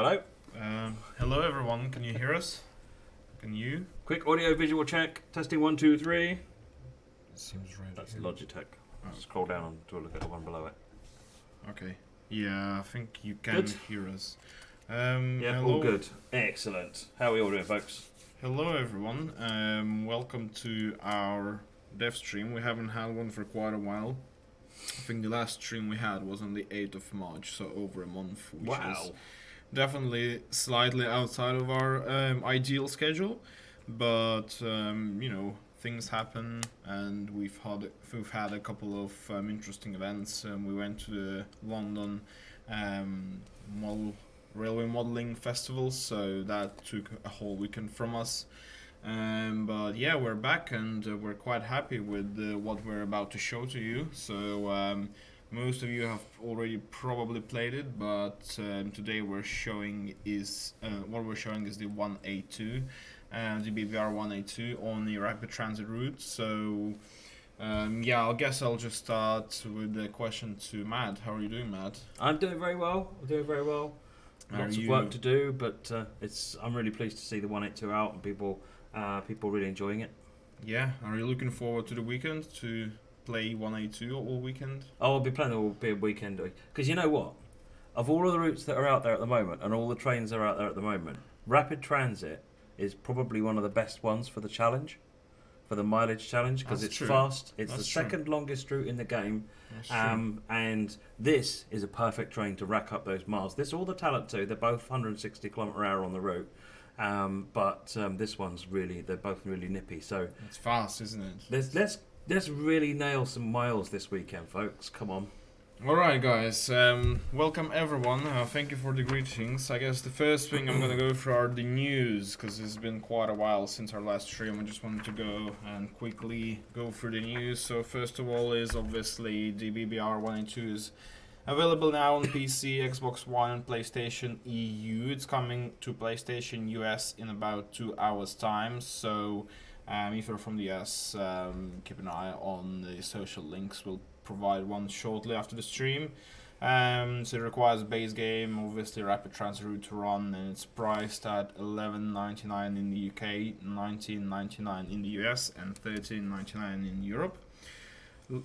Hello? Hello everyone, can you hear us? Can you? Quick audio visual check. Testing 1, 2, 3. It seems right. That's here. Logitech. Oh. Scroll down to look at the one below it. Okay. Yeah, I think you can Good. hear us. Yeah, hello. all good. Excellent. How are we all doing, folks? Hello everyone. Welcome to our dev stream. We haven't had one for quite a while. I think the last stream we had was on the 8th of March, so over a month, which is definitely slightly outside of our ideal schedule, but things happen, and we've had a couple of interesting events. We went to the London railway modeling festival, so that took a whole weekend from us. But yeah, we're back, and we're quite happy with what we're about to show to you. So most of you have already probably played it, but today what we're showing is the 1A2, the BBR 1A2 on the rapid transit route. So I guess I'll just start with the question to Matt. How are you doing, Matt? I'm doing very well. Lots of work to do, but I'm really pleased to see the 182 out and people really enjoying it. Yeah, are you looking forward to the weekend to play 182 all weekend? Oh, I'll be playing all weekend, because you know what? Of all of the routes that are out there at the moment and all the trains that are out there at the moment, rapid transit is probably one of the best ones for the challenge, for the mileage challenge, because it's fast. It's the second longest route in the game, and this is a perfect train to rack up those miles. This all the talent too. They're both 160 km/h on the route. But this one's they're both really nippy. So it's fast, isn't it? Let's really nail some miles this weekend, folks. Come on. Alright guys, welcome everyone. Thank you for the greetings. I guess the first thing I'm gonna go through are the news, because it's been quite a while since our last stream. I just wanted to go and quickly go through the news. So first of all is obviously the BBR 182 is available now on PC, Xbox One, and PlayStation EU. It's coming to PlayStation US in about 2 hours time. So if you're from the US, keep an eye on the social links. We'll provide one shortly after the stream. So it requires a base game, obviously rapid transit route to run, and it's priced at $11.99 in the UK, $19.99 in the US, and $13.99 in Europe.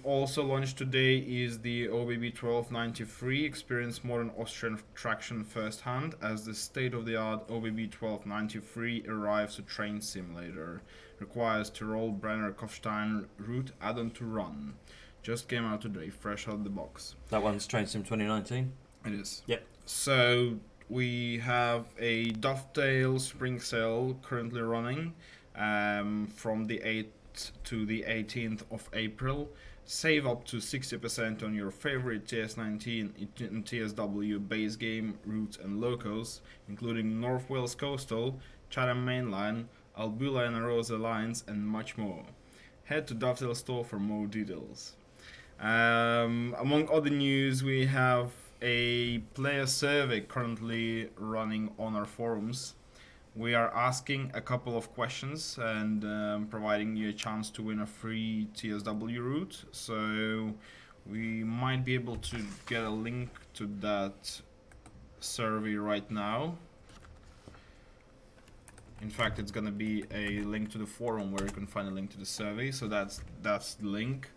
Also launched today is the OBB 1293. Experience modern Austrian traction firsthand as the state-of-the-art OBB 1293 arrives to train simulator. Requires Tyrol Brenner Kufstein route add-on to run. Just came out today, fresh out of the box. That one's Train Sim 2019? It is. Yep. So we have a Dovetail Spring Sale currently running from the 8th to the 18th of April. Save up to 60% on your favorite TS19 and TSW base game, routes and locals, including North Wales Coastal, Chatham Mainline, Albula and Arosa lines, and much more. Head to Dovetail Store for more details. Among other news, we have a player survey currently running on our forums. We are asking a couple of questions and providing you a chance to win a free TSW route. So we might be able to get a link to that survey right now. In fact, it's going to be a link to the forum where you can find a link to the survey. So that's the link.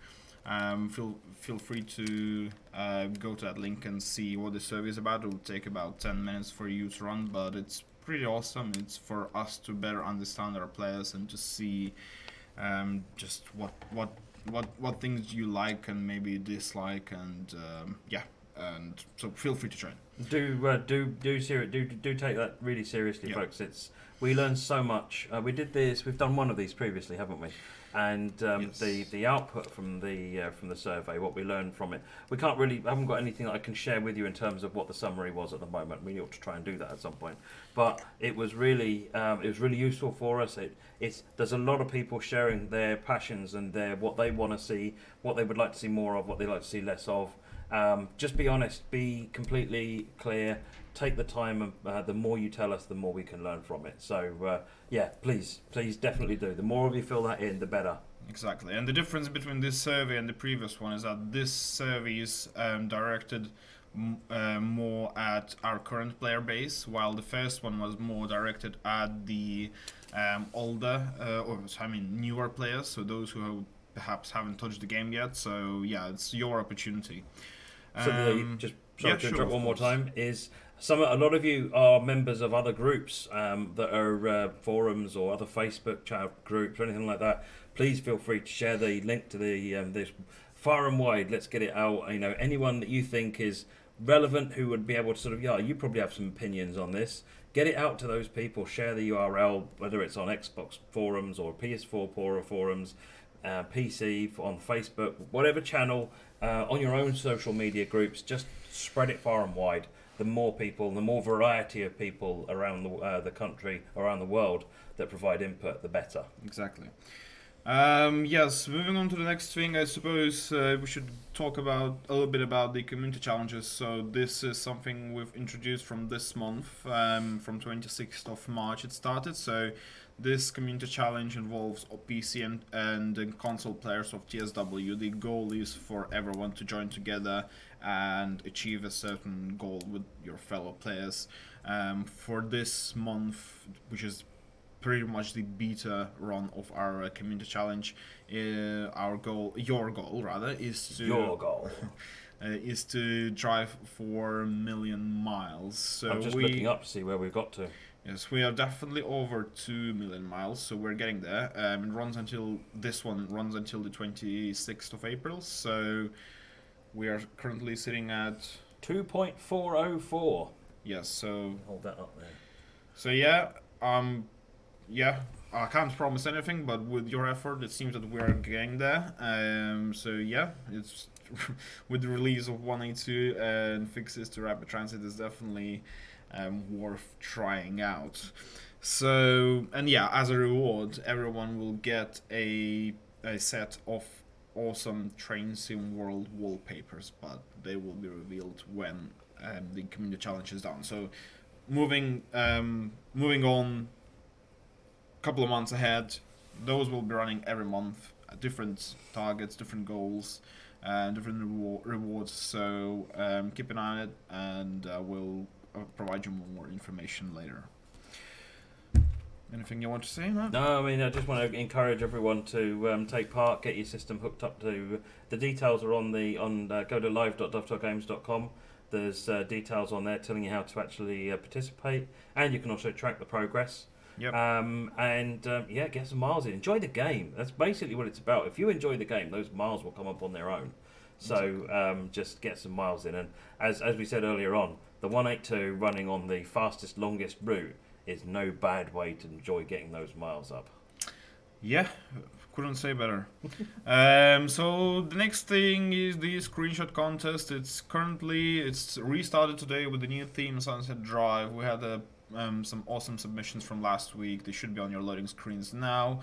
Feel free to go to that link and see what the survey is about. It will take about 10 minutes for you to run, but it's pretty awesome. It's for us to better understand our players and to see just what things you like and maybe dislike, and and so feel free to join. Do take that really seriously, folks. We learned so much. We've done one of these previously, haven't we? And the output from the survey, what we learned from it, I haven't got anything that I can share with you in terms of what the summary was at the moment. We ought to try and do that at some point. But it was really useful for us. There's a lot of people sharing their passions and what they want to see, what they would like to see more of, what they like to see less of. Just be honest, be completely clear. Take the time, and the more you tell us, the more we can learn from it. So please definitely do. The more of you fill that in, the better. Exactly. And the difference between this survey and the previous one is that this survey is directed more at our current player base, while the first one was more directed at the older, newer players, so those who perhaps haven't touched the game yet. So yeah, it's your opportunity. So just sorry to sure, interrupt one more course. time. A lot of you are members of other groups that are forums or other Facebook chat groups or anything like that. Please feel free to share the link to the this far and wide. Let's get it out. You know, anyone that you think is relevant who would be able to you probably have some opinions on this. Get it out to those people. Share the URL, whether it's on Xbox forums or PS4 forums, PC on Facebook, whatever channel, on your own social media groups. Just spread it far and wide. The more people, the more variety of people around the country, around the world that provide input, the better. Exactly. Yes, moving on to the next thing, I suppose we should talk a little bit about the community challenges. So this is something we've introduced from this month, from 26th of March it started. So this community challenge involves PC and console players of TSW. The goal is for everyone to join together and achieve a certain goal with your fellow players. For this month, which is pretty much the beta run of our community challenge, your goal is to drive 4 million miles. So I'm just looking up to see where we've got to. Yes, we are definitely over 2 million miles, so we're getting there. This one runs until the 26th of April, so we are currently sitting at 2.404. Yes, so hold that up there. So I can't promise anything, but with your effort, it seems that we are getting there. It's with the release of 182 and fixes to rapid transit is definitely worth trying out. So, and yeah, as a reward, everyone will get a set of awesome Train Sim World wallpapers, but they will be revealed when the community challenge is done. So, moving on. Couple of months ahead, those will be running every month, different targets, different goals, and different rewards. So keep an eye on it, and we'll provide you more information later. Anything you want to say, Matt? No, I mean, I just want to encourage everyone to take part, get your system hooked up to. The details are go to live.dovetailgames.com. There's details on there telling you how to actually participate, and you can also track the progress. Yep. Get some miles in. Enjoy the game. That's basically what it's about. If you enjoy the game, those miles will come up on their own. So just get some miles in. And as we said earlier on, the 182 running on the fastest, longest route is no bad way to enjoy getting those miles up. Yeah, couldn't say better. So the next thing is the screenshot contest. It's restarted today with the new theme, Sunset Drive. We had some awesome submissions from last week. They should be on your loading screens now.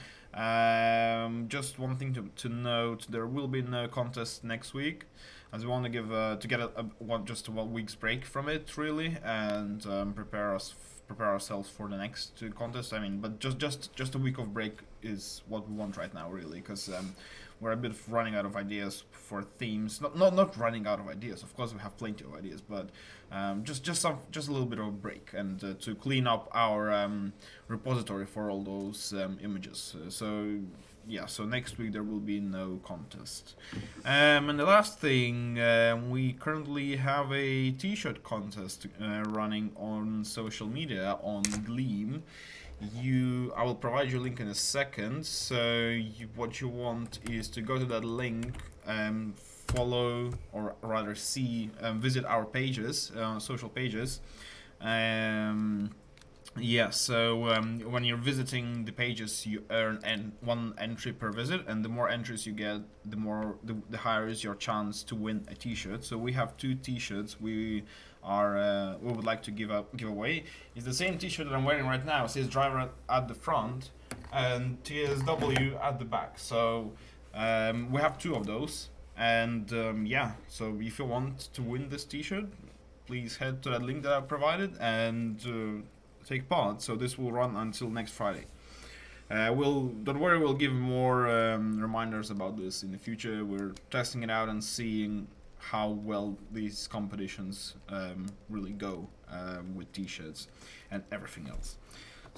Just one thing to note: there will be no contest next week, as we want to give get a 1 week's break from it, really, and prepare ourselves for the next contest. I mean, but just a week of break is what we want right now, really, because we're a bit running out of ideas for themes. Not running out of ideas. Of course, we have plenty of ideas, but just a little bit of a break and to clean up our repository for all those images. So next week there will be no contest. And the last thing, we currently have a T-shirt contest running on social media on Gleam. I will provide you a link in a second. So what you want is to go to that link and follow, or rather visit our pages, social pages. When you're visiting the pages, you earn one entry per visit, and the more entries you get, the higher is your chance to win a T-shirt. So we have 2 T-shirts we would like to give away. It's the same T-shirt that I'm wearing right now. It says driver at the front and TSW at the back. So we have 2 of those, and so if you want to win this T-shirt, please head to that link that I provided and take part. So this will run until next Friday. Don't worry, we'll give more reminders about this in the future. We're testing it out and seeing how well these competitions really go with t-shirts and everything else.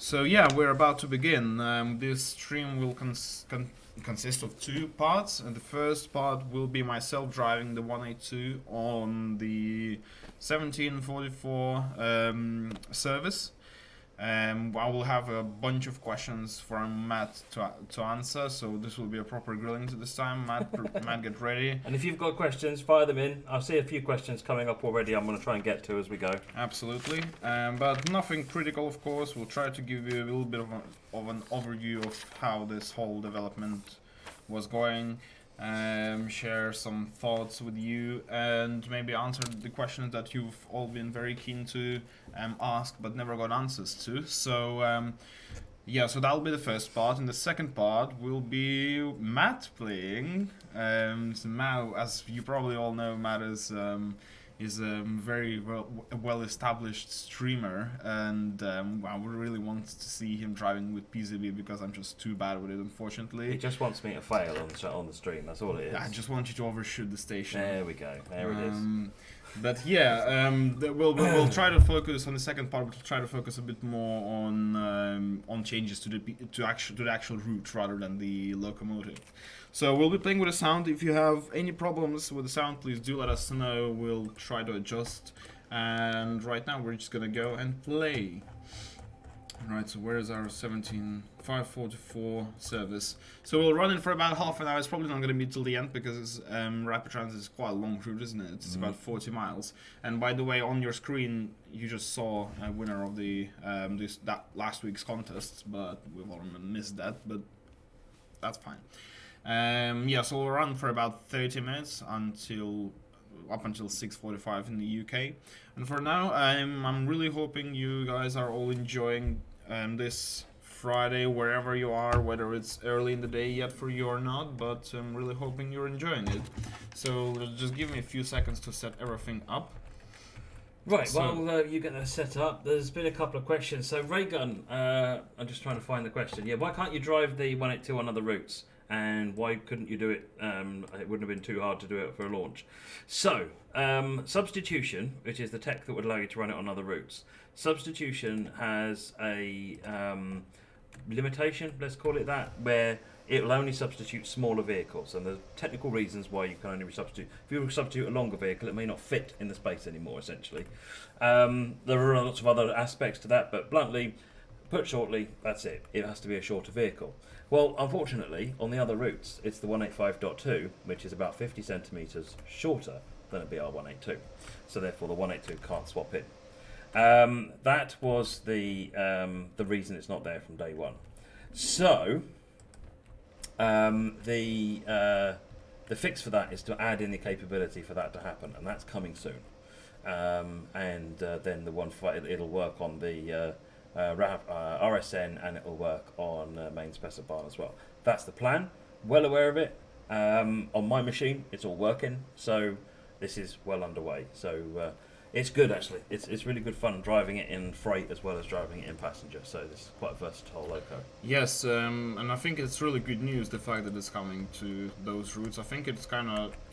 So yeah, we're about to begin. This stream will consist of 2 parts, and the first part will be myself driving the 182 on the 1744 service. I will have a bunch of questions from Matt to answer, so this will be a proper grilling to this time. Matt, get ready. And if you've got questions, fire them in. I see a few questions coming up already. I'm going to try and get to as we go. Absolutely, but nothing critical, of course. We'll try to give you a little bit of an overview of how this whole development was going. Share some thoughts with you, and maybe answer the questions that you've all been very keen to ask but never got answers to. So yeah, so that'll be the first part, and the second part will be Matt playing. So Matt, as you probably all know, Matt is a very well established streamer, and I would really want to see him driving with PZB because I'm just too bad with it, unfortunately. He just wants me to fail on the stream, that's all it is. I just want you to overshoot the station. There we go, there it is. But yeah, we'll try to focus on the second part. We'll try to focus a bit more on changes to the actual route rather than the locomotive. So we'll be playing with the sound. If you have any problems with the sound, please do let us know. We'll try to adjust. And right now we're just gonna go and play. Right, so where's our 17544 service? So we'll run it for about half an hour. It's probably not going to be till the end because Rapid Transit is quite a long route, isn't it? It's about 40 miles. And by the way, on your screen, you just saw a winner of the that last week's contest, but we've all missed that, but that's fine. Yeah, so we'll run for about 30 minutes up until 6:45 in the UK. And for now, I'm really hoping you guys are all enjoying this Friday wherever you are, whether it's early in the day yet for you or not, but I'm really hoping you're enjoying it. So just give me a few seconds to set everything up. Right, so, you're going to set up. There's been a couple of questions. So Raygun, I'm just trying to find the question. Yeah, why can't you drive the 182 on other routes? And why couldn't you do it? It wouldn't have been too hard to do it for a launch. So, substitution, which is the tech that would allow you to run it on other routes. Substitution has a limitation, let's call it that, where it will only substitute smaller vehicles. And there's technical reasons why you can only substitute. If you substitute a longer vehicle, it may not fit in the space anymore, essentially. There are lots of other aspects to that, but bluntly, put shortly, that's it. It has to be a shorter vehicle. Well, unfortunately, on the other routes, it's the 185.2, which is about 50 centimetres shorter than a BR182. So therefore, the 182 can't swap in. That was the reason it's not there from day one. So the fix for that is to add in the capability for that to happen, and that's coming soon. Then it'll work on the RSN, and it will work on main specifier as well. That's the plan. Well aware of it. On my machine, it's all working, so this is well underway. So it's good, actually. It's really good fun driving it in freight as well as driving it in passenger. So this is quite a versatile loco. Yes, and I think it's really good news, the fact that it's coming to those routes. I think it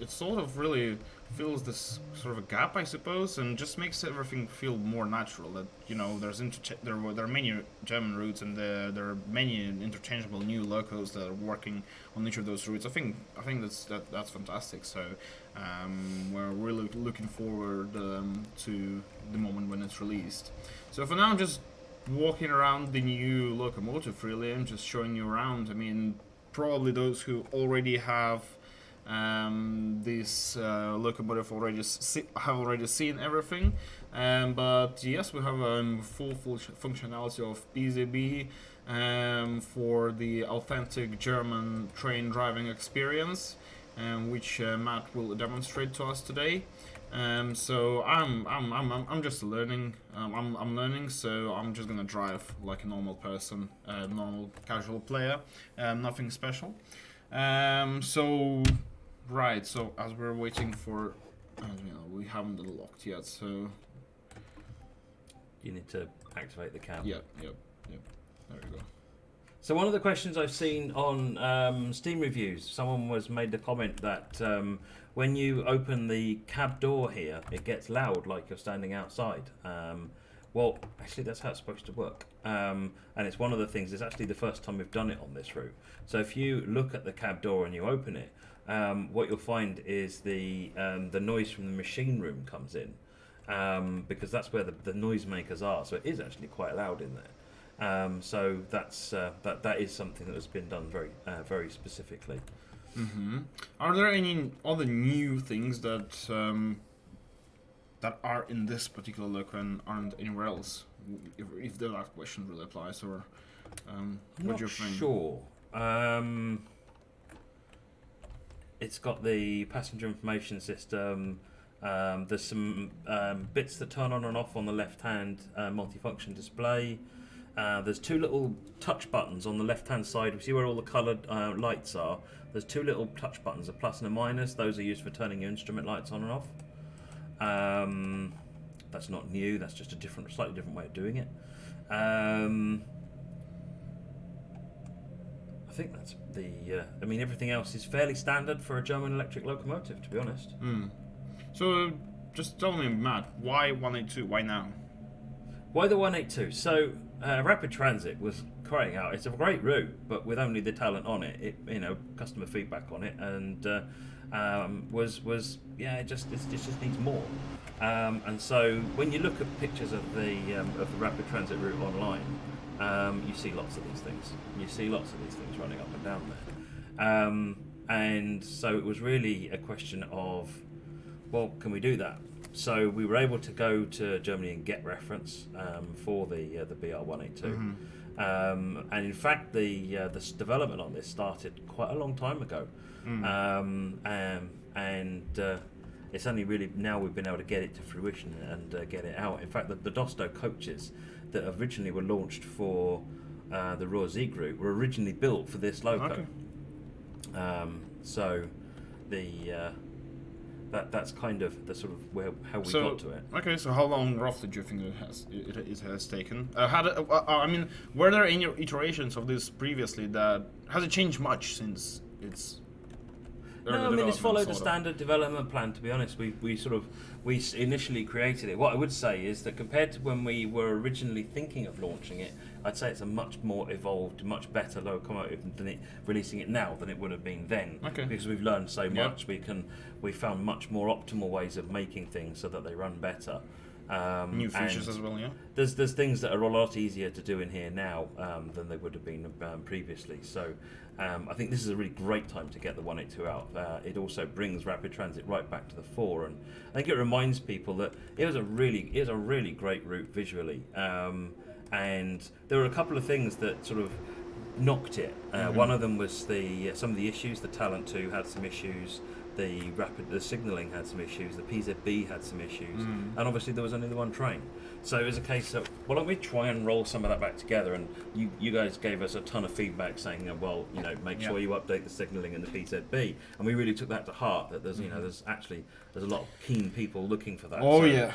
sort of really fills this sort of a gap, I suppose, and just makes everything feel more natural. That, you know, there are many German routes, and there are many interchangeable new locos that are working on each of those routes. I think that's fantastic. So we're really looking forward to the moment when it's released. So for now, I'm just walking around the new locomotive. Really, I'm just showing you around. I mean, probably those who already have this locomotive have already seen everything, but yes, we have full functionality of PZB for the authentic German train driving experience, which Matt will demonstrate to us today. So I'm just learning. I'm learning, so I'm just gonna drive like a normal person, normal casual player, nothing special. Right, so as we're waiting for, we haven't unlocked yet, so you need to activate the cam. Yep. There we go. So one of the questions I've seen on Steam reviews, someone was made the comment that when you open the cab door here, it gets loud like you're standing outside. Well, actually, that's how it's supposed to work. And it's one of the things, it's actually the first time we've done it on this route. So if you look at the cab door and you open it, what you'll find is the noise from the machine room comes in, because that's where the noisemakers are. So it is actually quite loud in there. So that is something that has been done very specifically. Mm-hmm. Are there any other new things that are in this particular look and aren't anywhere else? If the last question really applies, or what do you think? Sure. It's got the passenger information system. There's some bits that turn on and off on the left-hand multifunction display. There's two little touch buttons on the left-hand side. You see where all the coloured lights are? There's two little touch buttons, a plus and a minus. Those are used for turning your instrument lights on and off. That's not new. That's just a slightly different way of doing it. I think that's I mean, everything else is fairly standard for a German electric locomotive, to be honest. So, just tell me, Matt, why 182? Why now? Why the 182? So, Rapid Transit was crying out. It's a great route, but with only the talent on it, customer feedback on it, and it just needs more. And so, when you look at pictures of the Rapid Transit route online, you see lots of these things. You see lots of these things running up and down there. And so it was really a question of, well, can we do that? So we were able to go to Germany and get reference for the BR182, and in fact the development on this started quite a long time ago, and it's only really now we've been able to get it to fruition and get it out. In fact, the Dosto coaches that originally were launched for the Ruhr Sieg route were originally built for this loco. Okay. So that's kind of the sort of how we got to it. Okay, so how long roughly do you think it has taken? I mean, were there any iterations of this previously that has it changed much since its? No, I mean it's followed a standard development plan. To be honest, we initially created it. What I would say is that compared to when we were originally thinking of launching it, I'd say it's a much more evolved, much better locomotive than releasing it now than it would have been then. Okay. Because we've learned so much, we found much more optimal ways of making things so that they run better. New features as well, yeah. There's things that are a lot easier to do in here now than they would have been previously. So I think this is a really great time to get the 182 out. It also brings Rapid Transit right back to the fore, and I think it reminds people that it was a really great route visually. And there were a couple of things that sort of knocked it. One of them was some of the issues. The Talent 2 had some issues. The signalling had some issues. The PZB had some issues, and obviously there was only the one train. So it was a case of, why don't we try and roll some of that back together? And you guys gave us a ton of feedback saying, well, make sure you update the signalling and the PZB, and we really took that to heart. That there's there's a lot of keen people looking for that. Oh, so yeah.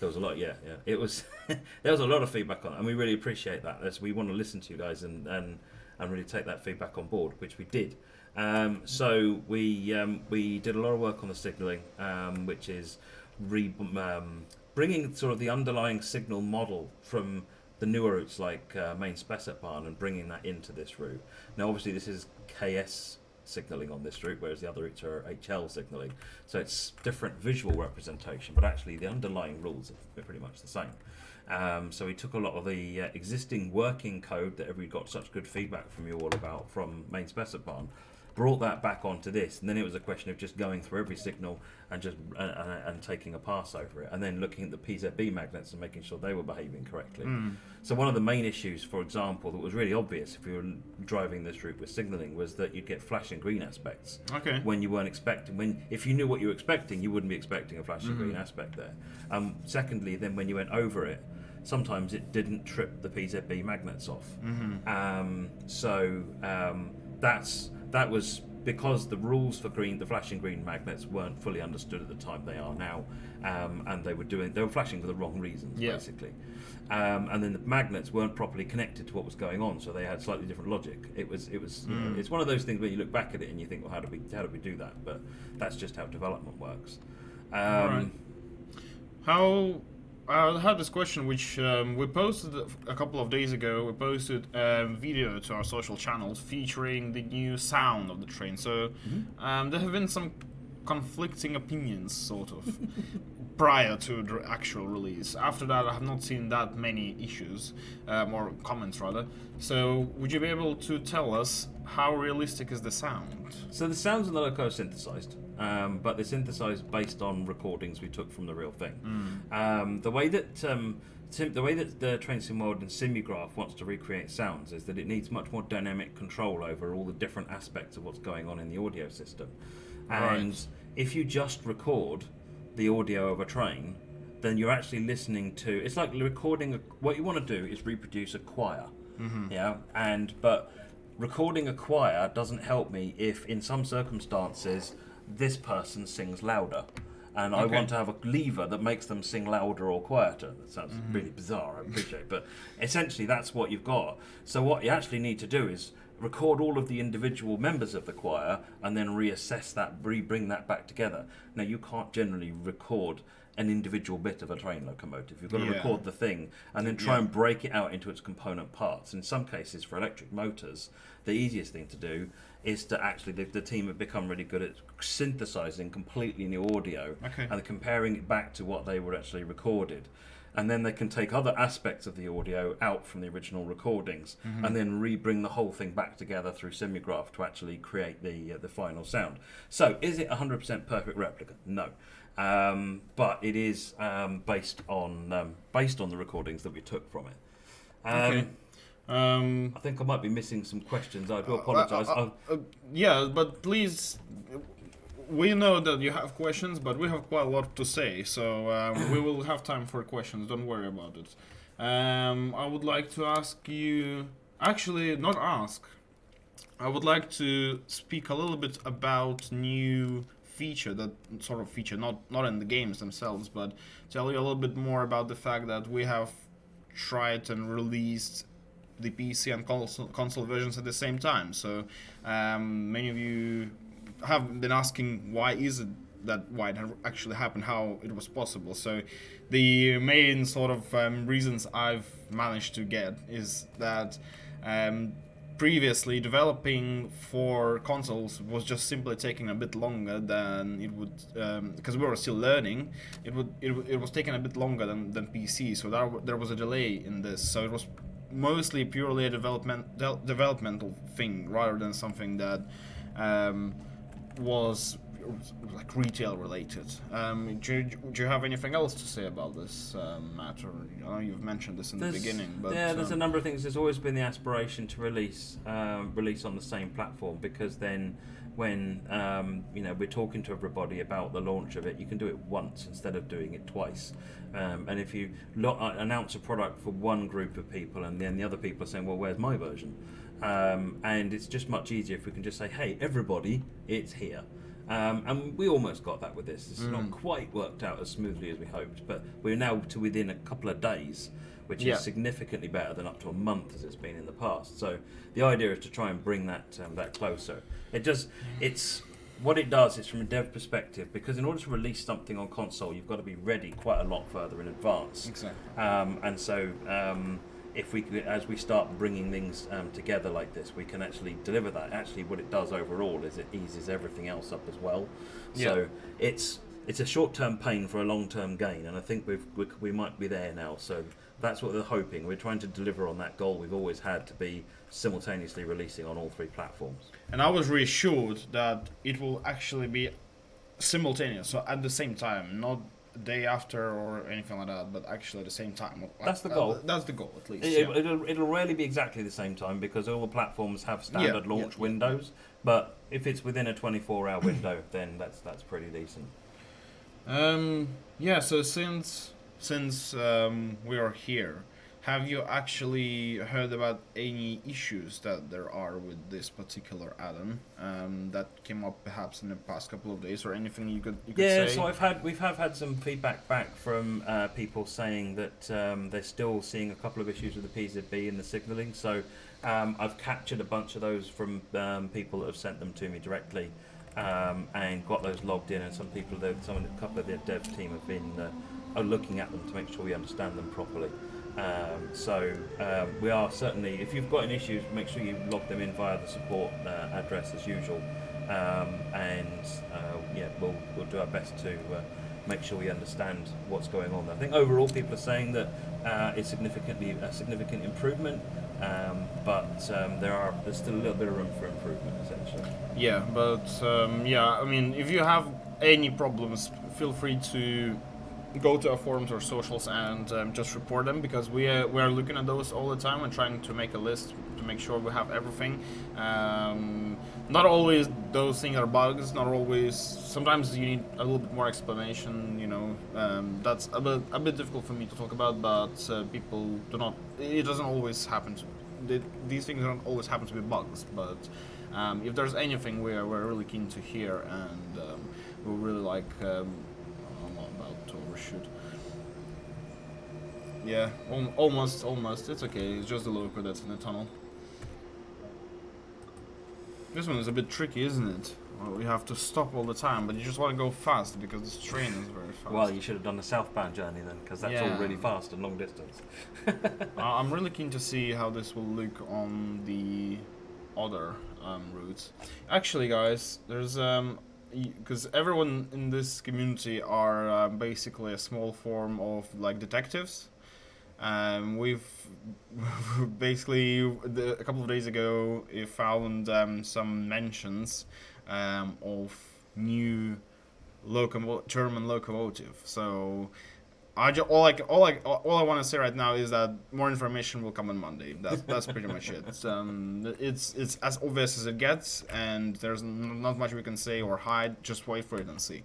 There was a lot, yeah. It was there was a lot of feedback on it, and we really appreciate that. We want to listen to you guys and really take that feedback on board, which we did. So we did a lot of work on the signalling, which is bringing sort of the underlying signal model from the newer routes like Main Spessartbahn and bringing that into this route. Now, obviously, this is KS signalling on this route, whereas the other routes are HL signalling. So it's different visual representation, but actually the underlying rules are pretty much the same. So we took a lot of the existing working code that we got such good feedback from you all about from Main Spessartbahn, brought that back onto this, and then it was a question of just going through every signal and just and taking a pass over it, and then looking at the PZB magnets and making sure they were behaving correctly. So one of the main issues, for example, that was really obvious if you were driving this route with signalling was that you'd get flashing green aspects. Okay. When you weren't expecting, if you knew what you were expecting, you wouldn't be expecting a flashing green aspect there. Secondly, then when you went over it, sometimes it didn't trip the PZB magnets off. That was because the rules for the flashing green magnets weren't fully understood at the time, they are now, and they were flashing for the wrong reasons, basically. And then the magnets weren't properly connected to what was going on, so they had slightly different logic. It was it's one of those things where you look back at it and you think, well, how did we do that? But that's just how development works. Right. How I had this question, which we posted a couple of days ago. We posted a video to our social channels featuring the new sound of the train. So there have been some conflicting opinions, sort of, prior to the actual release. After that, I have not seen that many issues, or comments rather. So would you be able to tell us how realistic is the sound? So the sounds in the loco are synthesized, but they're synthesized based on recordings we took from the real thing. The way that the Train Sim World and Simulgraph wants to recreate sounds is that it needs much more dynamic control over all the different aspects of what's going on in the audio system. And if you just record the audio of a train, then you're actually listening to. It's like recording. What you want to do is reproduce a choir, but recording a choir doesn't help me if, in some circumstances, this person sings louder, and I want to have a lever that makes them sing louder or quieter. That sounds really bizarre, I appreciate, but essentially that's what you've got. So what you actually need to do is record all of the individual members of the choir and then reassess that, bring that back together. Now, you can't generally record an individual bit of a train locomotive. You've got to record the thing and then try and break it out into its component parts. In some cases, for electric motors, the easiest thing to do is to actually, the team have become really good at synthesizing completely new audio and comparing it back to what they were actually recorded. And then they can take other aspects of the audio out from the original recordings and then bring the whole thing back together through Simulgraph to actually create the final sound. So, is it 100% perfect replica? No. But it is based on the recordings that we took from it. I think I might be missing some questions. I do apologise. Yeah, but please... We know that you have questions, but we have quite a lot to say, so we will have time for questions. Don't worry about it. I would like to ask you... Actually, not ask. I would like to speak a little bit about new feature, that sort of feature, not in the games themselves, but tell you a little bit more about the fact that we have tried and released the PC and console versions at the same time. So many of you have been asking why it actually happened, how it was possible. So the main sort of reasons I've managed to get is that previously developing for consoles was just simply taking a bit longer than it would, because we were still learning. It was taking a bit longer than PC, so there was a delay in this. So it was mostly purely a developmental thing rather than something that was like retail related. Do you have anything else to say about this matter? I know you've mentioned this in the beginning, but there's a number of things. There's always been the aspiration to release on the same platform, because then when we're talking to everybody about the launch of it, you can do it once instead of doing it twice. And if you announce a product for one group of people and then the other people are saying, well, where's my version? And it's just much easier if we can just say, hey, everybody, it's here. And we almost got that with this. It's not quite worked out as smoothly as we hoped, but we're now to within a couple of days, which is significantly better than up to a month as it's been in the past. So the idea is to try and bring that closer. It's what it does is from a dev perspective, because in order to release something on console, you've got to be ready quite a lot further in advance. Exactly. And so if we could, as we start bringing things together like this, we can actually deliver that. Actually, what it does overall is it eases everything else up as well. So it's a short-term pain for a long-term gain, and I think we might be there now. So that's what we're hoping. We're trying to deliver on that goal we've always had, to be simultaneously releasing on all three platforms. And I was reassured that it will actually be simultaneous, so at the same time, not day after or anything like that, but actually at the same time. That's the goal. That's the goal, at least. It'll rarely be exactly the same time, because all the platforms have standard launch windows. But if it's within a 24-hour window, then that's pretty decent. So since we are here, have you actually heard about any issues that there are with this particular add-on that came up perhaps in the past couple of days, or anything you could say? So we've had some feedback back from people saying that they're still seeing a couple of issues with the PZB and the signalling. So I've captured a bunch of those from people that have sent them to me directly. And got those logged in, and a couple of the dev team have been are looking at them to make sure we understand them properly. We are certainly, if you've got any issues, make sure you log them in via the support address as usual, we'll do our best to make sure we understand what's going on. I think overall people are saying that it's a significant improvement. There's still a little bit of room for improvement, essentially. Yeah, but I mean, if you have any problems, feel free to go to our forums or socials and just report them, because we are looking at those all the time and trying to make a list to make sure we have everything. Not always those things are bugs. Not always. Sometimes you need a little bit more explanation. That's a bit difficult for me to talk about, but people do not. It doesn't always happen to. These things don't always happen to be bugs, but if there's anything, we're really keen to hear, and we really like. I'm not about to overshoot. Yeah, almost. It's okay. It's just the loco that's in the tunnel. This one is a bit tricky, isn't it? Well, you have to stop all the time, but you just want to go fast because this train is very fast. Well, you should have done the southbound journey then, because that's all really fast and long distance. I'm really keen to see how this will look on the other routes. Actually, guys, there's because everyone in this community are basically a small form of like detectives. We've basically a couple of days ago found some mentions of new German locomotive. So all I want to say right now is that more information will come on Monday. That's pretty much it. It's as obvious as it gets, and there's not much we can say or hide. Just wait for it and see.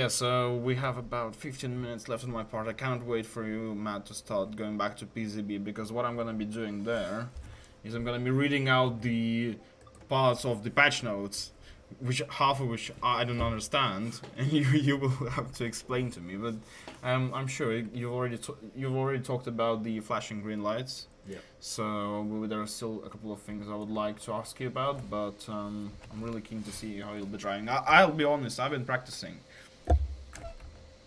So we have about 15 minutes left on my part. I can't wait for you, Matt, to start going back to PZB, because what I'm going to be doing there is I'm going to be reading out the parts of the patch notes, half of which I don't understand, and you will have to explain to me. But I'm sure you've already talked about the flashing green lights. Yeah. So there are still a couple of things I would like to ask you about, but I'm really keen to see how you'll be trying. I'll be honest, I've been practicing.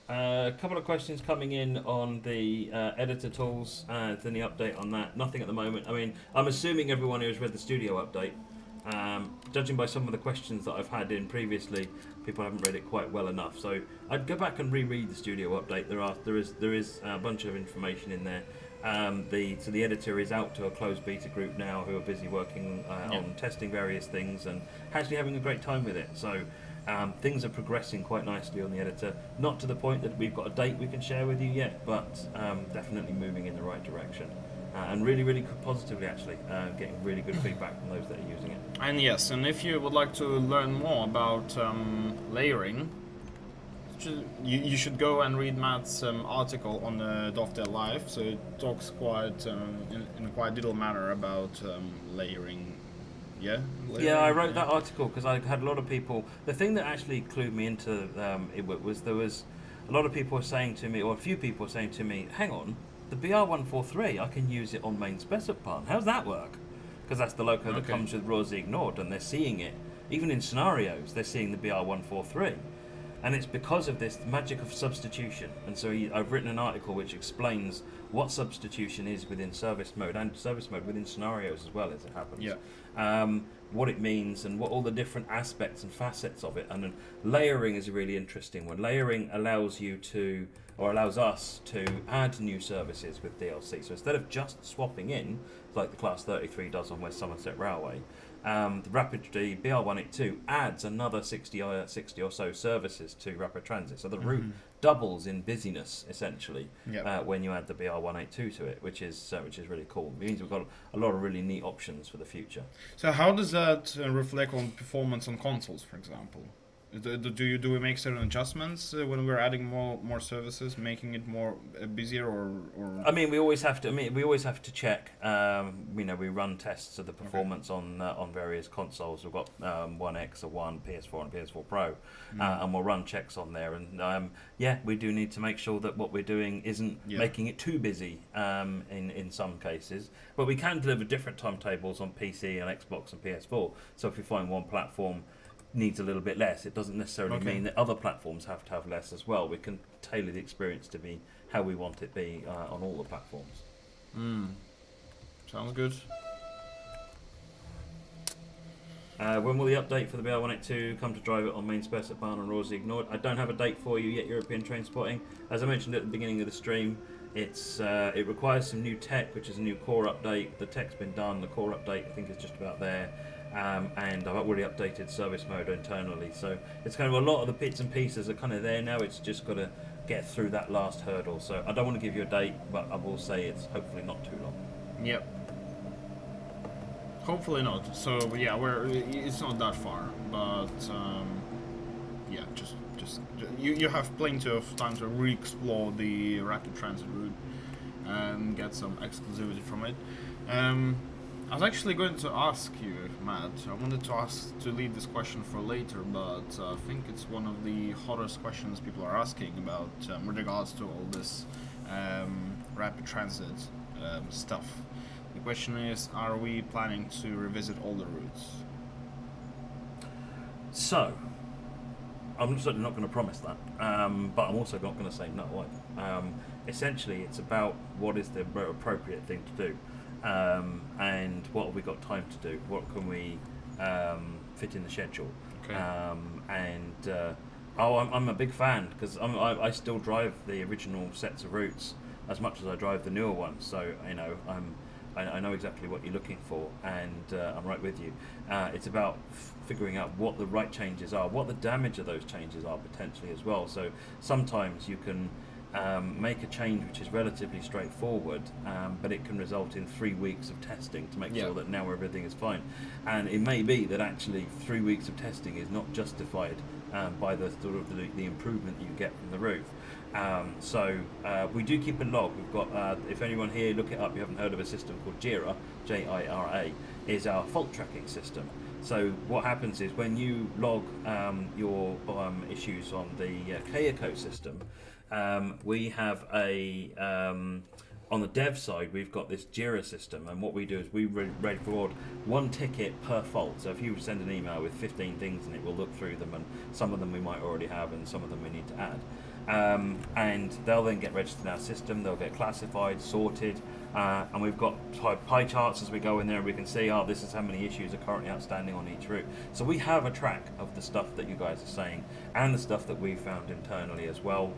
A couple of questions coming in on the editor tools. Any update on that? Nothing at the moment. I mean, I'm assuming everyone who has read the studio update. Judging by some of the questions that I've had in previously, people haven't read it quite well enough. So I'd go back and reread the studio update. There is a bunch of information in there. The editor is out to a closed beta group now who are busy working on testing various things and actually having a great time with it. So things are progressing quite nicely on the editor. Not to the point that we've got a date we can share with you yet, but definitely moving in the right direction. And really, really positively, actually, getting really good feedback from those that are using it. And yes, and if you would like to learn more about layering, you should go and read Matt's article on the Dovetail Live. So it talks quite in a quite detailed manner about layering. Layering, I wrote that article because I had a lot of people. The thing that actually clued me into it was there was a lot of people were saying to me, or a few people were saying to me, hang on, the BR143, I can use it on main specific part. How's that work? Because that's the loco that comes with ROSI ignored, and they're seeing it. Even in scenarios, they're seeing the BR143. And it's because of this magic of substitution. And so I've written an article which explains what substitution is within service mode, and service mode within scenarios as well, as it happens. Yeah. What it means and what all the different aspects and facets of it. And then layering is a really interesting one. Layering allows you to, or allows us to add new services with DLC. So instead of just swapping in, like the Class 33 does on West Somerset Railway, the BR182 adds another 60 or so services to Rapid Transit. So the route doubles in busyness, essentially, when you add the BR182 to it, which is really cool. It means we've got a lot of really neat options for the future. So how does that reflect on performance on consoles, for example? Do we make certain adjustments when we're adding more services, making it more busier or? I mean, we always have to. I mean, we always have to check. We run tests of the performance on various consoles. We've got One X, One, PS4, and PS4 Pro, and we'll run checks on there. And we do need to make sure that what we're doing isn't making it too busy. In some cases, but we can deliver different timetables on PC and Xbox and PS4. So if we find one platform needs a little bit less, it doesn't necessarily mean that other platforms have to have less as well. We can tailor the experience to be how we want it to be on all the platforms. Sounds good. When will the update for the BR182 come to drive it on main spec at Barn and Rosie ignored? I don't have a date for you yet, European Train Spotting. As I mentioned at the beginning of the stream, it requires some new tech, which is a new core update. The tech's been done, the core update I think is just about there. And I've already updated service mode internally, so it's kind of a lot of the bits and pieces are kind of there now. It's just got to get through that last hurdle. So I don't want to give you a date, but I will say it's hopefully not too long. Yep. Hopefully not. So yeah, it's not that far, but just you have plenty of time to re-explore the rapid transit route and get some exclusivity from it. I was actually going to ask you, Matt. I wanted to ask to leave this question for later, but I think it's one of the hottest questions people are asking about with regards to all this rapid transit stuff. The question is, are we planning to revisit all the routes? So, I'm certainly not going to promise that, but I'm also not going to say no. Essentially, it's about what is the appropriate thing to do. And what have we got time to do? What can we fit in the schedule? Okay. I'm a big fan because I still drive the original sets of routes as much as I drive the newer ones. So I know exactly what you're looking for, and I'm right with you. It's about figuring out what the right changes are, what the damage of those changes are potentially as well. So sometimes you can make a change which is relatively straightforward, but it can result in 3 weeks of testing to make sure that now everything is fine. And it may be that actually 3 weeks of testing is not justified by the sort of the improvement you get from the route. So we do keep a log. We've got, if anyone here, look it up, you haven't heard of a system called JIRA, J-I-R-A, is our fault tracking system. So what happens is when you log your issues on the Kayako system, we have on the dev side, we've got this JIRA system, and what we do is we record one ticket per fault. So if you send an email with 15 things in it, we'll look through them, and some of them we might already have, and some of them we need to add. And they'll then get registered in our system, they'll get classified, sorted, and we've got pie charts as we go in there. We can see, this is how many issues are currently outstanding on each route. So we have a track of the stuff that you guys are saying, and the stuff that we found internally as well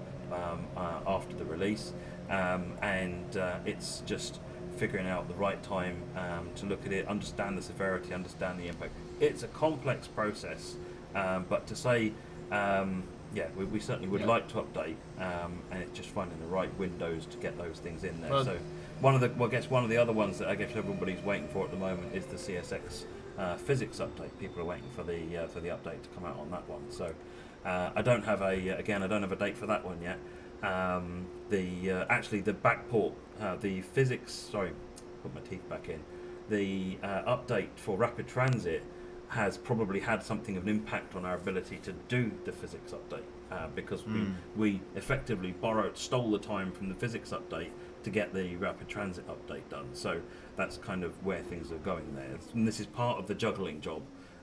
after the release. It's just figuring out the right time to look at it, understand the severity, understand the impact. It's a complex process, but to say, we certainly would like to update, and it's just finding the right windows to get those things in there. Well, so one of the other ones that I guess everybody's waiting for at the moment is the CSX physics update. People are waiting for the update to come out on that one. So I don't have a date for that one yet. The backport, the physics. Sorry, put my teeth back in. The update for rapid transit has probably had something of an impact on our ability to do the physics update because we effectively stole the time from the physics update to get the rapid transit update done. So that's kind of where things are going there. And this is part of the juggling job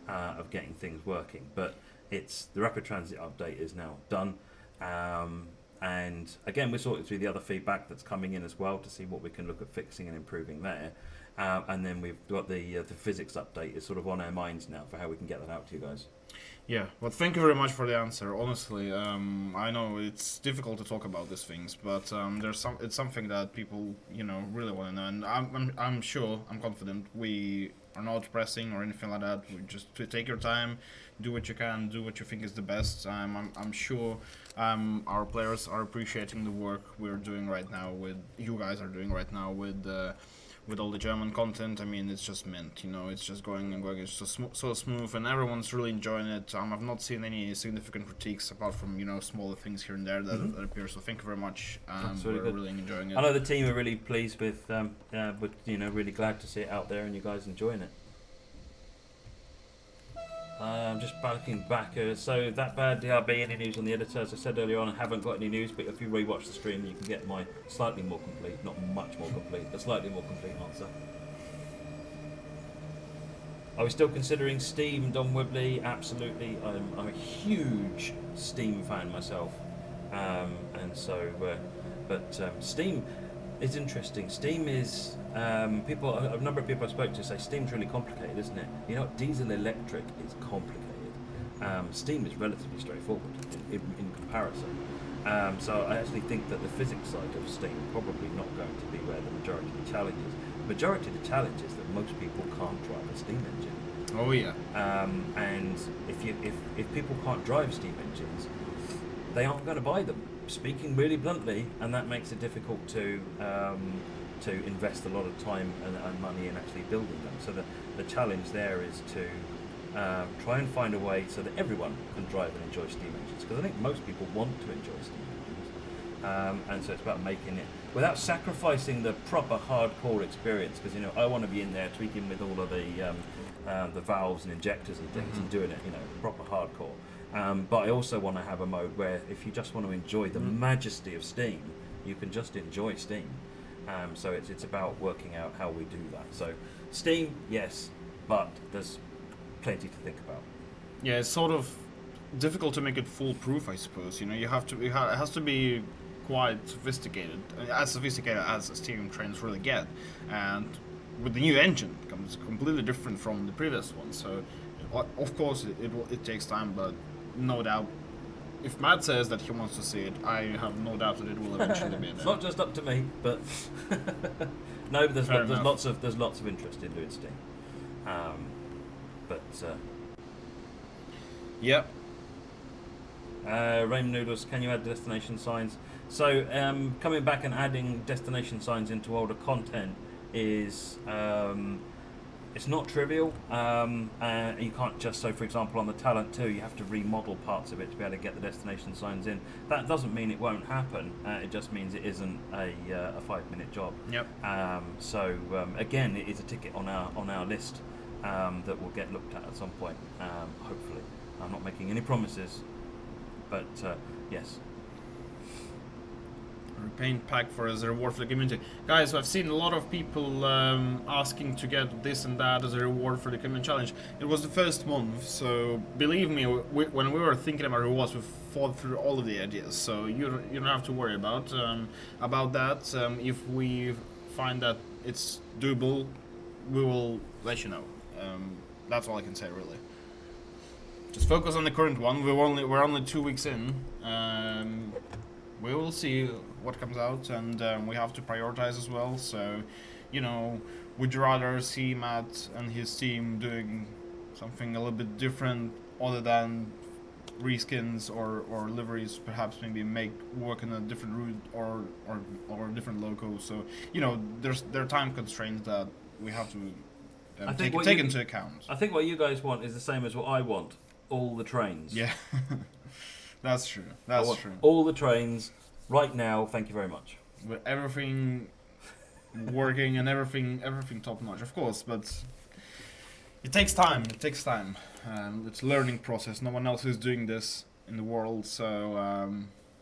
of getting things working. But the rapid transit update is now done. And again, we're sorting through the other feedback that's coming in as well to see what we can look at fixing and improving there. And then we've got the physics update is sort of on our minds now for how we can get that out to you guys. Yeah, well, thank you very much for the answer. Honestly, I know it's difficult to talk about these things, but it's something that people really want to know, and I'm sure, I'm confident we are not pressing or anything like that. We just to take your time, do what you can, do what you think is the best. I'm sure our players are appreciating the work we're doing right now. You guys are doing right now with with all the German content, I mean, it's just mint, you know, it's just going and going, it's just so smooth, and everyone's really enjoying it. I've not seen any significant critiques apart from, you know, smaller things here and there that appear, so thank you very much. We're really enjoying it. I know the team are really pleased with, you know, really glad to see it out there and you guys enjoying it. I'm just looking back. So that bad DRB, any news on the editor? As I said earlier on, I haven't got any news, but if you rewatch the stream, you can get my slightly more complete, not much more complete, but slightly more complete answer. Are we still considering Steam, Don Wibley? Absolutely. I'm a huge Steam fan myself, and so, Steam is interesting. Steam is a number of people I spoke to say Steam's really complicated, isn't it? You know, diesel electric is complicated. Steam is relatively straightforward in comparison. So I actually think that the physics side of Steam probably not going to be where the majority of the challenge is. The majority of the challenge is that most people can't drive a steam engine. Oh yeah. And if people can't drive steam engines, they aren't going to buy them. Speaking really bluntly, and that makes it difficult to invest a lot of time and money in actually building them. So the challenge there is to try and find a way so that everyone can drive and enjoy steam engines, because I think most people want to enjoy steam engines, and so it's about making it without sacrificing the proper hardcore experience, because, you know, I want to be in there tweaking with all of the valves and injectors and things and doing it, you know, proper hardcore. But I also want to have a mode where if you just want to enjoy the majesty of Steam, you can just enjoy Steam. So it's about working out how we do that. So Steam, yes, but there's plenty to think about. Yeah, it's sort of difficult to make it foolproof, I suppose. You know, it has to be quite sophisticated, as sophisticated as Steam trains really get. And with the new engine, it comes completely different from the previous one. So, of course, it takes time, but no doubt, if Matt says that he wants to see it, I have no doubt that it will eventually be there. It's not just up to me, but no, but there's lots of interest in doing Steam. Yep. Raymond Noodles, can you add destination signs? So coming back and adding destination signs into older content is it's not trivial. You can't just, so for example on the Talent 2 you have to remodel parts of it to be able to get the destination signs in. That doesn't mean it won't happen, it just means it isn't a 5-minute job. Yep. Again, it is a ticket on our list that will get looked at some point, hopefully. I'm not making any promises, but yes. Repaint pack for as a reward for the community. Guys, I've seen a lot of people asking to get this and that as a reward for the community challenge. It was the first month, so believe me, when we were thinking about rewards, we thought through all of the ideas, so you don't have to worry about that. If we find that it's doable, we will let you know. That's all I can say, really. Just focus on the current one. We're only 2 weeks in. We will see what comes out, and we have to prioritize as well. So, you know, would you rather see Matt and his team doing something a little bit different, other than reskins or liveries? Perhaps maybe work in a different route or different logo. So, you know, there are time constraints that we have to take into account. I think what you guys want is the same as what I want. All the trains. Yeah. That's true. That's true. All the trains right now. Thank you very much. With everything working and everything top notch, of course. But it takes time. It's a learning process. No one else is doing this in the world. So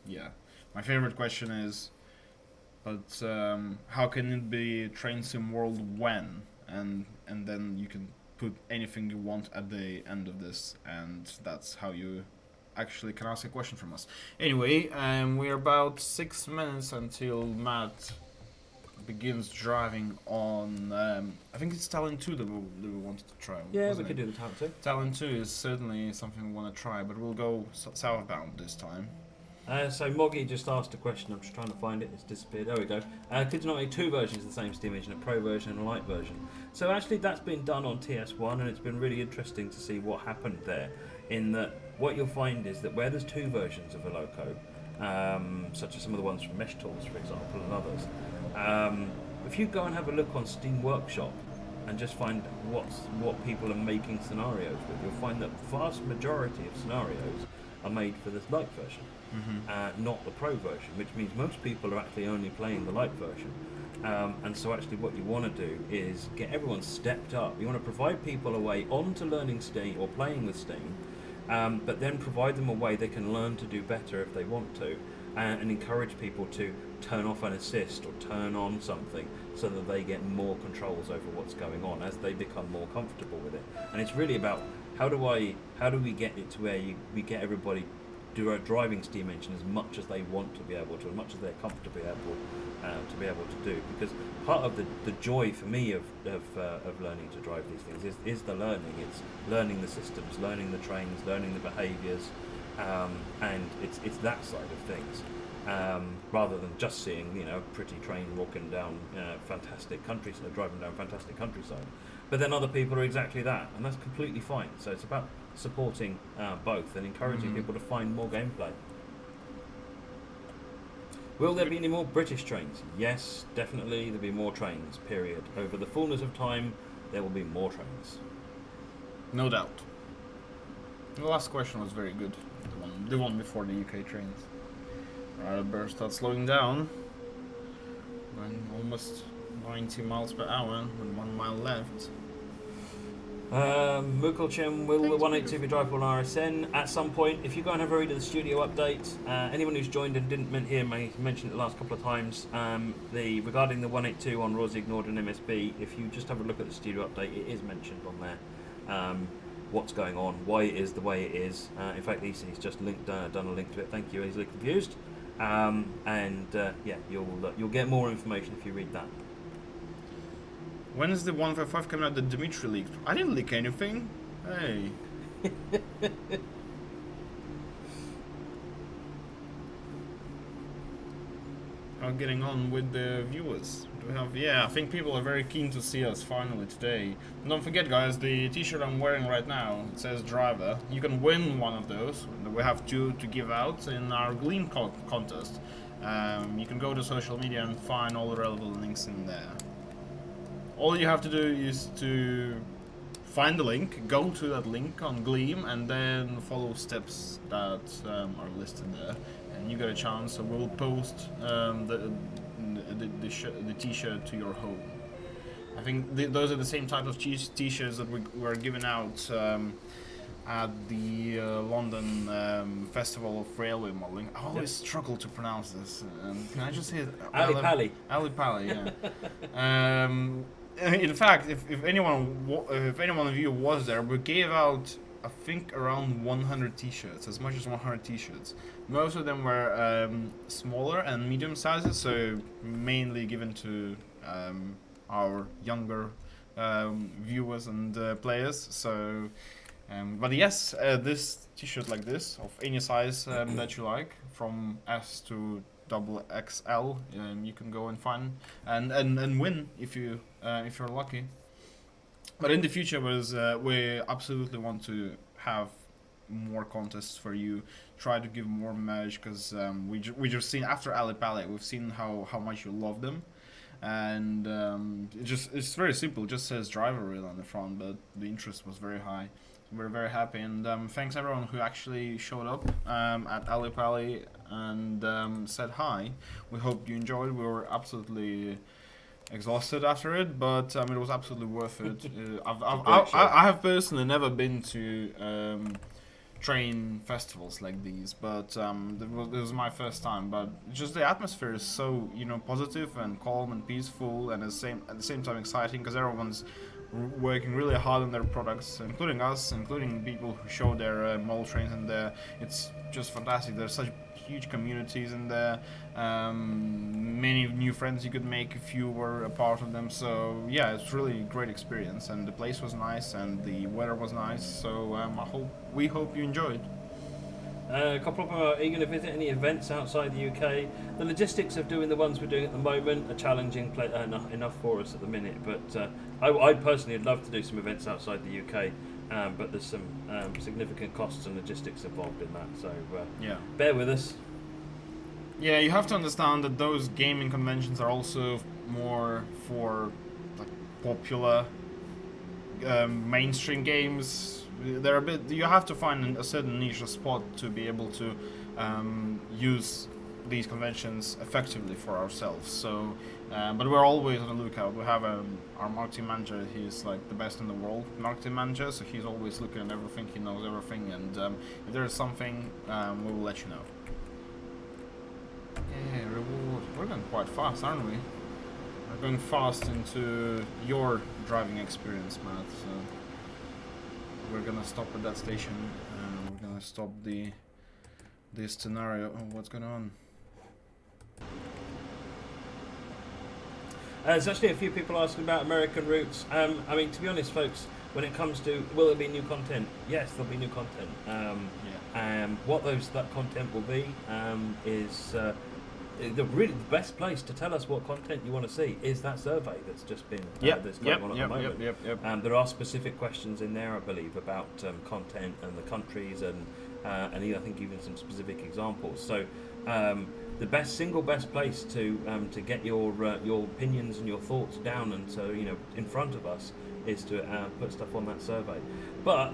yeah. My favorite question is, but how can it be Train Sim World when? And then you can put anything you want at the end of this, and that's how you actually can ask a question from us. Anyway, we're about 6 minutes until Matt begins driving on, I think it's Talent 2 that we wanted to try. Yeah, we could do the Talent 2. Talent 2 is certainly something we want to try, but we'll go southbound this time. So Moggy just asked a question. I'm just trying to find it. It's disappeared. There we go. Could you not make 2 versions of the same Steam engine, a Pro version and a Lite version? So actually that's been done on TS1, and it's been really interesting to see what happened there. In that, what you'll find is that where there's 2 versions of a loco, such as some of the ones from Mesh Tools, for example, and others, if you go and have a look on Steam Workshop and just find what people are making scenarios with, you'll find that vast majority of scenarios are made for this light version, not the pro version, which means most people are actually only playing the light version. And so actually what you want to do is get everyone stepped up. You want to provide people a way onto learning Steam or playing with Steam, but then provide them a way they can learn to do better if they want to, and encourage people to turn off an assist or turn on something so that they get more controls over what's going on as they become more comfortable with it. And it's really about how do we get it to where we get everybody driving Steam Engine as much as they want to be able to, as much as they're comfortably able to be able to do. Because part of the joy for me of learning to drive these things is the learning. It's learning the systems, learning the trains, learning the behaviours, and it's that side of things. Rather than just seeing, pretty train walking down fantastic countryside, driving down fantastic countryside. But then other people are exactly that, and that's completely fine. So it's about supporting both and encouraging people to find more gameplay. Will there be any more British trains? Yes, definitely there'll be more trains, period. Over the fullness of time, there will be more trains. No doubt. The last question was very good. The one before the UK trains. Right, better start slowing down. Going almost 90 miles per hour with 1 mile left. Mukulchem, will the 182 be drivable on RSN? At some point, if you go and have a read of the studio update, anyone who's joined and didn't hear me mention it the last couple of times, regarding the 182 on Rosig Nord and MSB, if you just have a look at the studio update, it is mentioned on there. What's going on, why it is the way it is. In fact, EC's just done a link to it. Thank you, Easily Confused. You'll get more information if you read that. When is the 155 coming out that Dimitri leaked? I didn't leak anything. Hey. How getting on with the viewers? Do we have? Yeah, I think people are very keen to see us finally today. And don't forget, guys, the t-shirt I'm wearing right now, it says driver. You can win one of those. We have 2 to give out in our Gleam contest. You can go to social media and find all the relevant links in there. All you have to do is to find the link, go to that link on Gleam, and then follow steps that are listed there, and you get a chance. So we'll post the t-shirt to your home. I think those are the same type of t-shirts that we were giving out at the London Festival of Railway Modelling. I always struggle to pronounce this. Can I just say it? Ali Pali. Ali Pali, yeah. In fact, if anyone of you was there, we gave out, I think, around 100 t-shirts, as much as 100 t-shirts. Most of them were smaller and medium sizes, so mainly given to our younger viewers and players. So, but yes, this t-shirt like this, of any size that you like, from S to double XL, you can go and find and win if you're lucky. But in the future, we absolutely want to have more contests for you. Try to give more merch, because we just seen after Ali Pali, we've seen how much you love them, and it's very simple. It just says driver reel on the front, but the interest was very high. We're very happy, and thanks everyone who actually showed up at Ali Pali and said hi. We hope you enjoyed. We were absolutely exhausted after it, but it was absolutely worth it. I have personally never been to train festivals like these, but this was my first time. But just the atmosphere is so positive and calm and peaceful, and at the same time exciting, because everyone's working really hard on their products, including us, including people who show their model trains in there. It's just fantastic. There's such huge communities in there, many new friends you could make if you were a part of them. So yeah, it's really a great experience, and the place was nice and the weather was nice. So we hope you enjoyed. A couple of them are eager to visit any events outside the UK. The logistics of doing the ones we're doing at the moment are challenging enough for us at the minute, but I personally would love to do some events outside the UK, but there's some significant costs and logistics involved in that, so bear with us. Yeah, you have to understand that those gaming conventions are also more for like popular mainstream games. They're a bit. You have to find a certain niche spot to be able to use these conventions effectively for ourselves. So, but we're always on the lookout. We have our marketing manager. He's like the best in the world marketing manager. So he's always looking at everything. He knows everything. And if there is something, we will let you know. Yeah, reward. We're going quite fast, aren't we? We're going fast into your driving experience, Matt. So we're gonna stop at that station. We're gonna stop this scenario. Oh, what's going on? There's actually a few people asking about American routes. I mean, to be honest, folks, when it comes to will there be new content? Yes, there'll be new content. What that content will be is the best place to tell us what content you want to see is that survey that's just been that's going on at the moment. There are specific questions in there, I believe, about content and the countries and I think even some specific examples. So the single best place to get your opinions and your thoughts down and so in front of us is to put stuff on that survey. But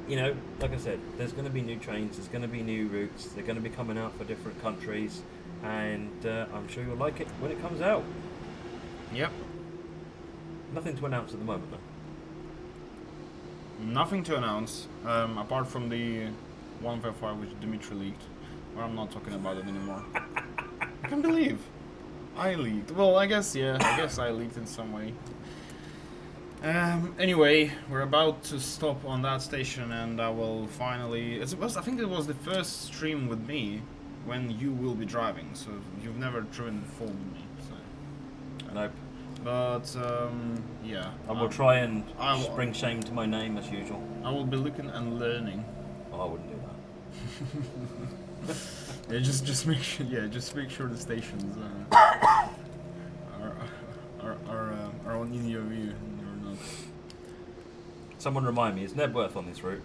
like I said, there's going to be new trains, there's going to be new routes, they're going to be coming out for different countries, and I'm sure you'll like it when it comes out. Yep. Nothing to announce at the moment, though. Nothing to announce, apart from the 1.5 which Dimitri leaked. Well, I'm not talking about it anymore. I can't believe I leaked. Well, I guess I leaked in some way. Anyway, we're about to stop on that station, and I will finally. I think it was the first stream with me when you will be driving. So you've never driven before with me. So. Nope. But yeah. I will try and bring shame to my name as usual. I will be looking and learning. Oh, I wouldn't do that. Yeah, just make sure. Yeah, just make sure the stations are on in your view. Someone remind me, is Nebworth on this route?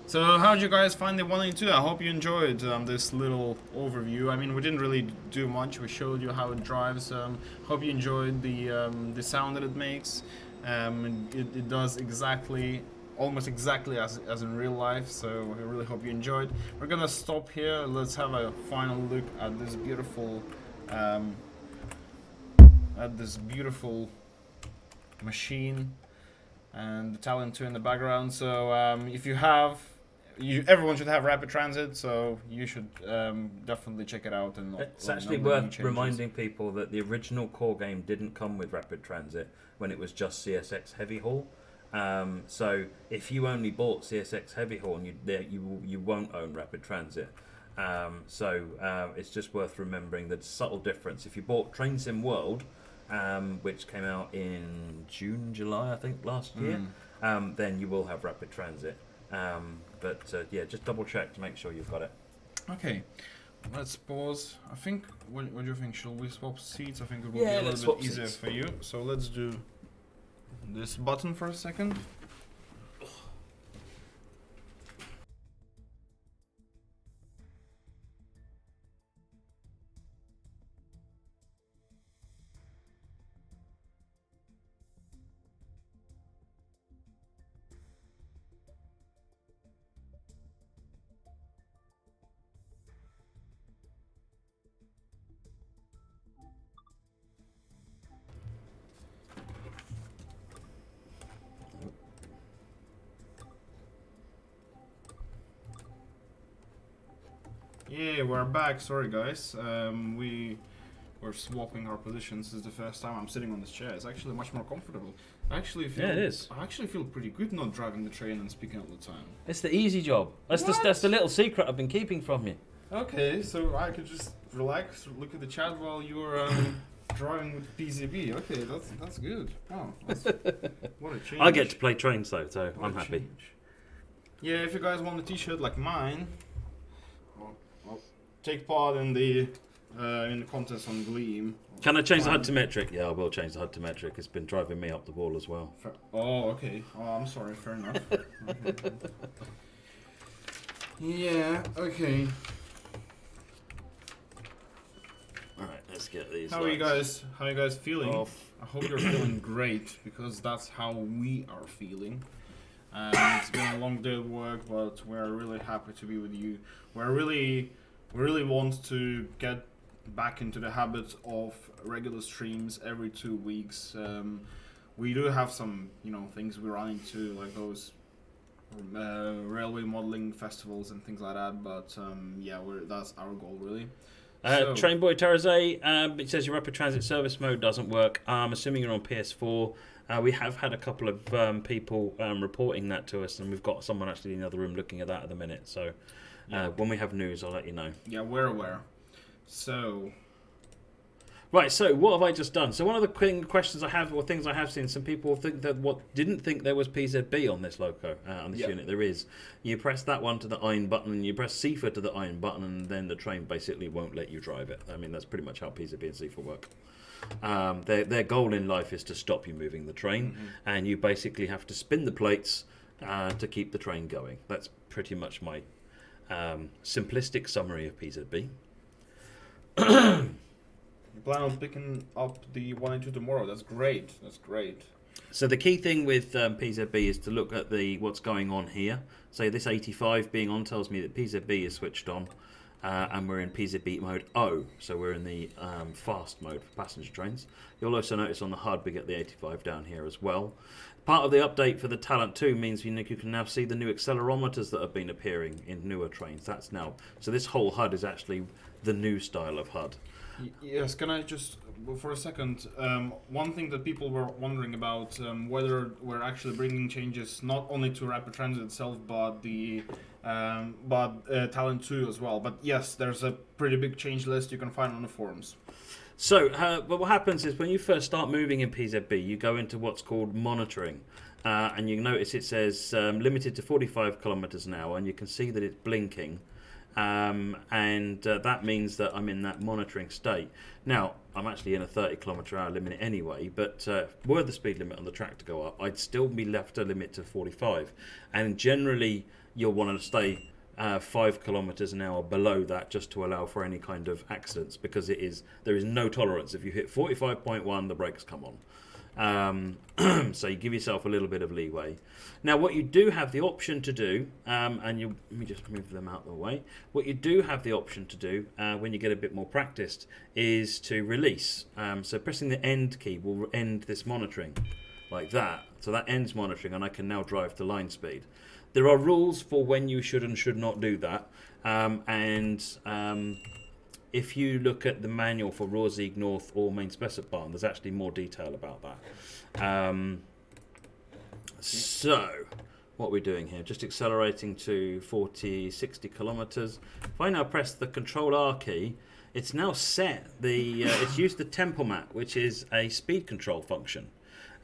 So how did you guys find the 182? I hope you enjoyed this little overview. I mean, we didn't really do much. We showed you how it drives. Hope you enjoyed the sound that it makes. It does almost exactly as in real life. So I really hope you enjoyed. We're gonna stop here. Let's have a final look at this beautiful machine. And the Talent 2 in the background. So if you have, everyone should have rapid transit. So you should definitely check it out. And it's actually worth reminding people that the original core game didn't come with rapid transit when it was just CSX Heavy Haul. So if you only bought CSX Heavy Haul, you won't own rapid transit. So it's just worth remembering the subtle difference. If you bought Train Sim World, which came out in June, July, I think, last year, then you will have rapid transit. But yeah, just double check to make sure you've got it. Okay, let's pause. I think, what do you think? Shall we swap seats? I think it will be a little bit easier for you. So let's do this button for a second. Yeah, we're back. Sorry, guys. We were swapping our positions. This is the first time I'm sitting on this chair. It's actually much more comfortable. I actually feel. Yeah, it is. I actually feel pretty good not driving the train and speaking all the time. It's the easy job. That's the little secret I've been keeping from you. Okay, so I could just relax, look at the chat while you're driving with PCB. Okay, that's good. Wow, what a change. I get to play trains though, so what I'm happy. Change. Yeah, if you guys want a T-shirt like mine. Take part in the contest on Gleam. Can I change the HUD to metric? Yeah, I will change the HUD to metric. It's been driving me up the wall as well. Oh, okay. Oh, I'm sorry. Fair enough. Okay. Yeah. Okay. All right. Let's get these. How are you guys? How are you guys feeling? Off. I hope you're feeling great, because that's how we are feeling. It's been a long day of work, but we're really happy to be with you. We really want to get back into the habit of regular streams every 2 weeks. We do have some, things we run into, like those railway modeling festivals and things like that. But that's our goal, really. Train Boy Tarazay, it says your rapid transit service mode doesn't work. I'm assuming you're on PS4. We have had a couple of people reporting that to us, and we've got someone actually in the other room looking at that at the minute. So when we have news, I'll let you know. Yeah, we're aware. Right, so what have I just done? So one of the questions I have, or things I have seen, some people think that didn't think there was PZB on this loco, on this unit. There is. You press that one to the iron button, and you press CIFA to the iron button, and then the train basically won't let you drive it. I mean, that's pretty much how PZB and CIFA work. Their goal in life is to stop you moving the train, and you basically have to spin the plates to keep the train going. That's pretty much my simplistic summary of PZB. You plan on picking up the 182 tomorrow. That's great. So the key thing with PZB is to look at what's going on here. So this 85 being on tells me that PZB is switched on, and we're in PZB mode O. So we're in the fast mode for passenger trains. You'll also notice on the HUD we get the 85 down here as well. Part of the update for the Talent 2 means you can now see the new accelerometers that have been appearing in newer trains. That's now. So this whole HUD is actually the new style of HUD. Yes, can I just, for a second, one thing that people were wondering about, whether we're actually bringing changes not only to Rapid Transit itself, but the Talent 2 as well. But yes, there's a pretty big change list you can find on the forums. So, but what happens is when you first start moving in PZB, you go into what's called monitoring. And you notice it says limited to 45 kilometers an hour, and you can see that it's blinking. And that means that I'm in that monitoring state. Now, I'm actually in a 30 kilometre hour limit anyway, but were the speed limit on the track to go up, I'd still be left a limit to 45. And generally, you'll want to stay 5 kilometres an hour below that, just to allow for any kind of accidents, because there is no tolerance. If you hit 45.1, the brakes come on. So you give yourself a little bit of leeway. Now, what you do have the option to do, let me just move them out of the way. What you do have the option to do when you get a bit more practiced is to release. So pressing the end key will end this monitoring like that. So that ends monitoring, and I can now drive to line speed. There are rules for when you should and should not do that, if you look at the manual for Rohrsieg North or Main Spessart, there's actually more detail about that. So, what we're doing here, just accelerating to 60 kilometers. If I now press the Control R key, it's now set it's used the tempomat, which is a speed control function.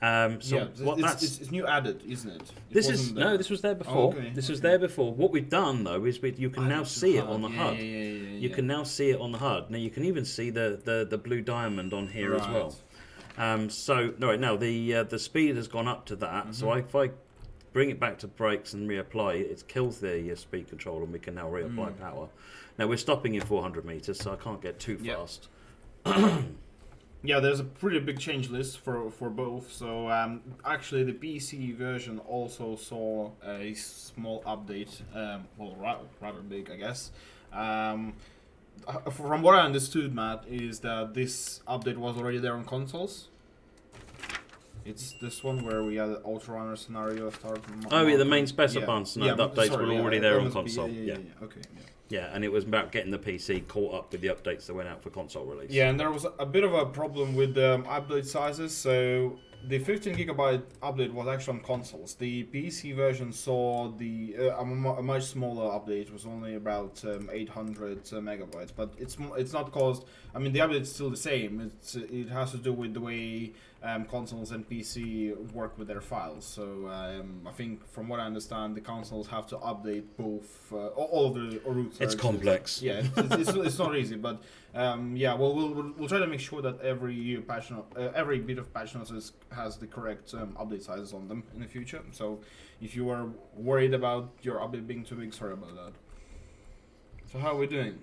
It's new added, isn't it? This was there before. Oh, okay. This was there before. What we've done though is you can now see it on the HUD. You can now see it on the HUD. Now you can even see the blue diamond on here as well. Now the speed has gone up to that. So if I bring it back to brakes and reapply it, kills the speed control, and we can now reapply power. Now we're stopping in 400 meters, so I can't get too fast. Yeah, there's a pretty big change list for both. So actually, the PC version also saw a small update. Rather big, I guess. From what I understood, Matt, is that this update was already there on consoles. It's this one where we had an Ultra Runner scenario start. The Main Spessart scenario. The updates were already there on console. Okay. Yeah, and it was about getting the PC caught up with the updates that went out for console release. Yeah, and there was a bit of a problem with the update sizes. So the 15 gigabyte update was actually on consoles. The PC version saw a much smaller update. It was only about 800 megabytes. But it's not caused. I mean, the update is still the same. It has to do with the way consoles and PC work with their files. So I think, from what I understand, the consoles have to update both all of the root services. It's complex. Yeah, it's not easy, but we'll try to make sure that every bit of patch notes has the correct update sizes on them in the future. So if you are worried about your update being too big, sorry about that. So how are we doing?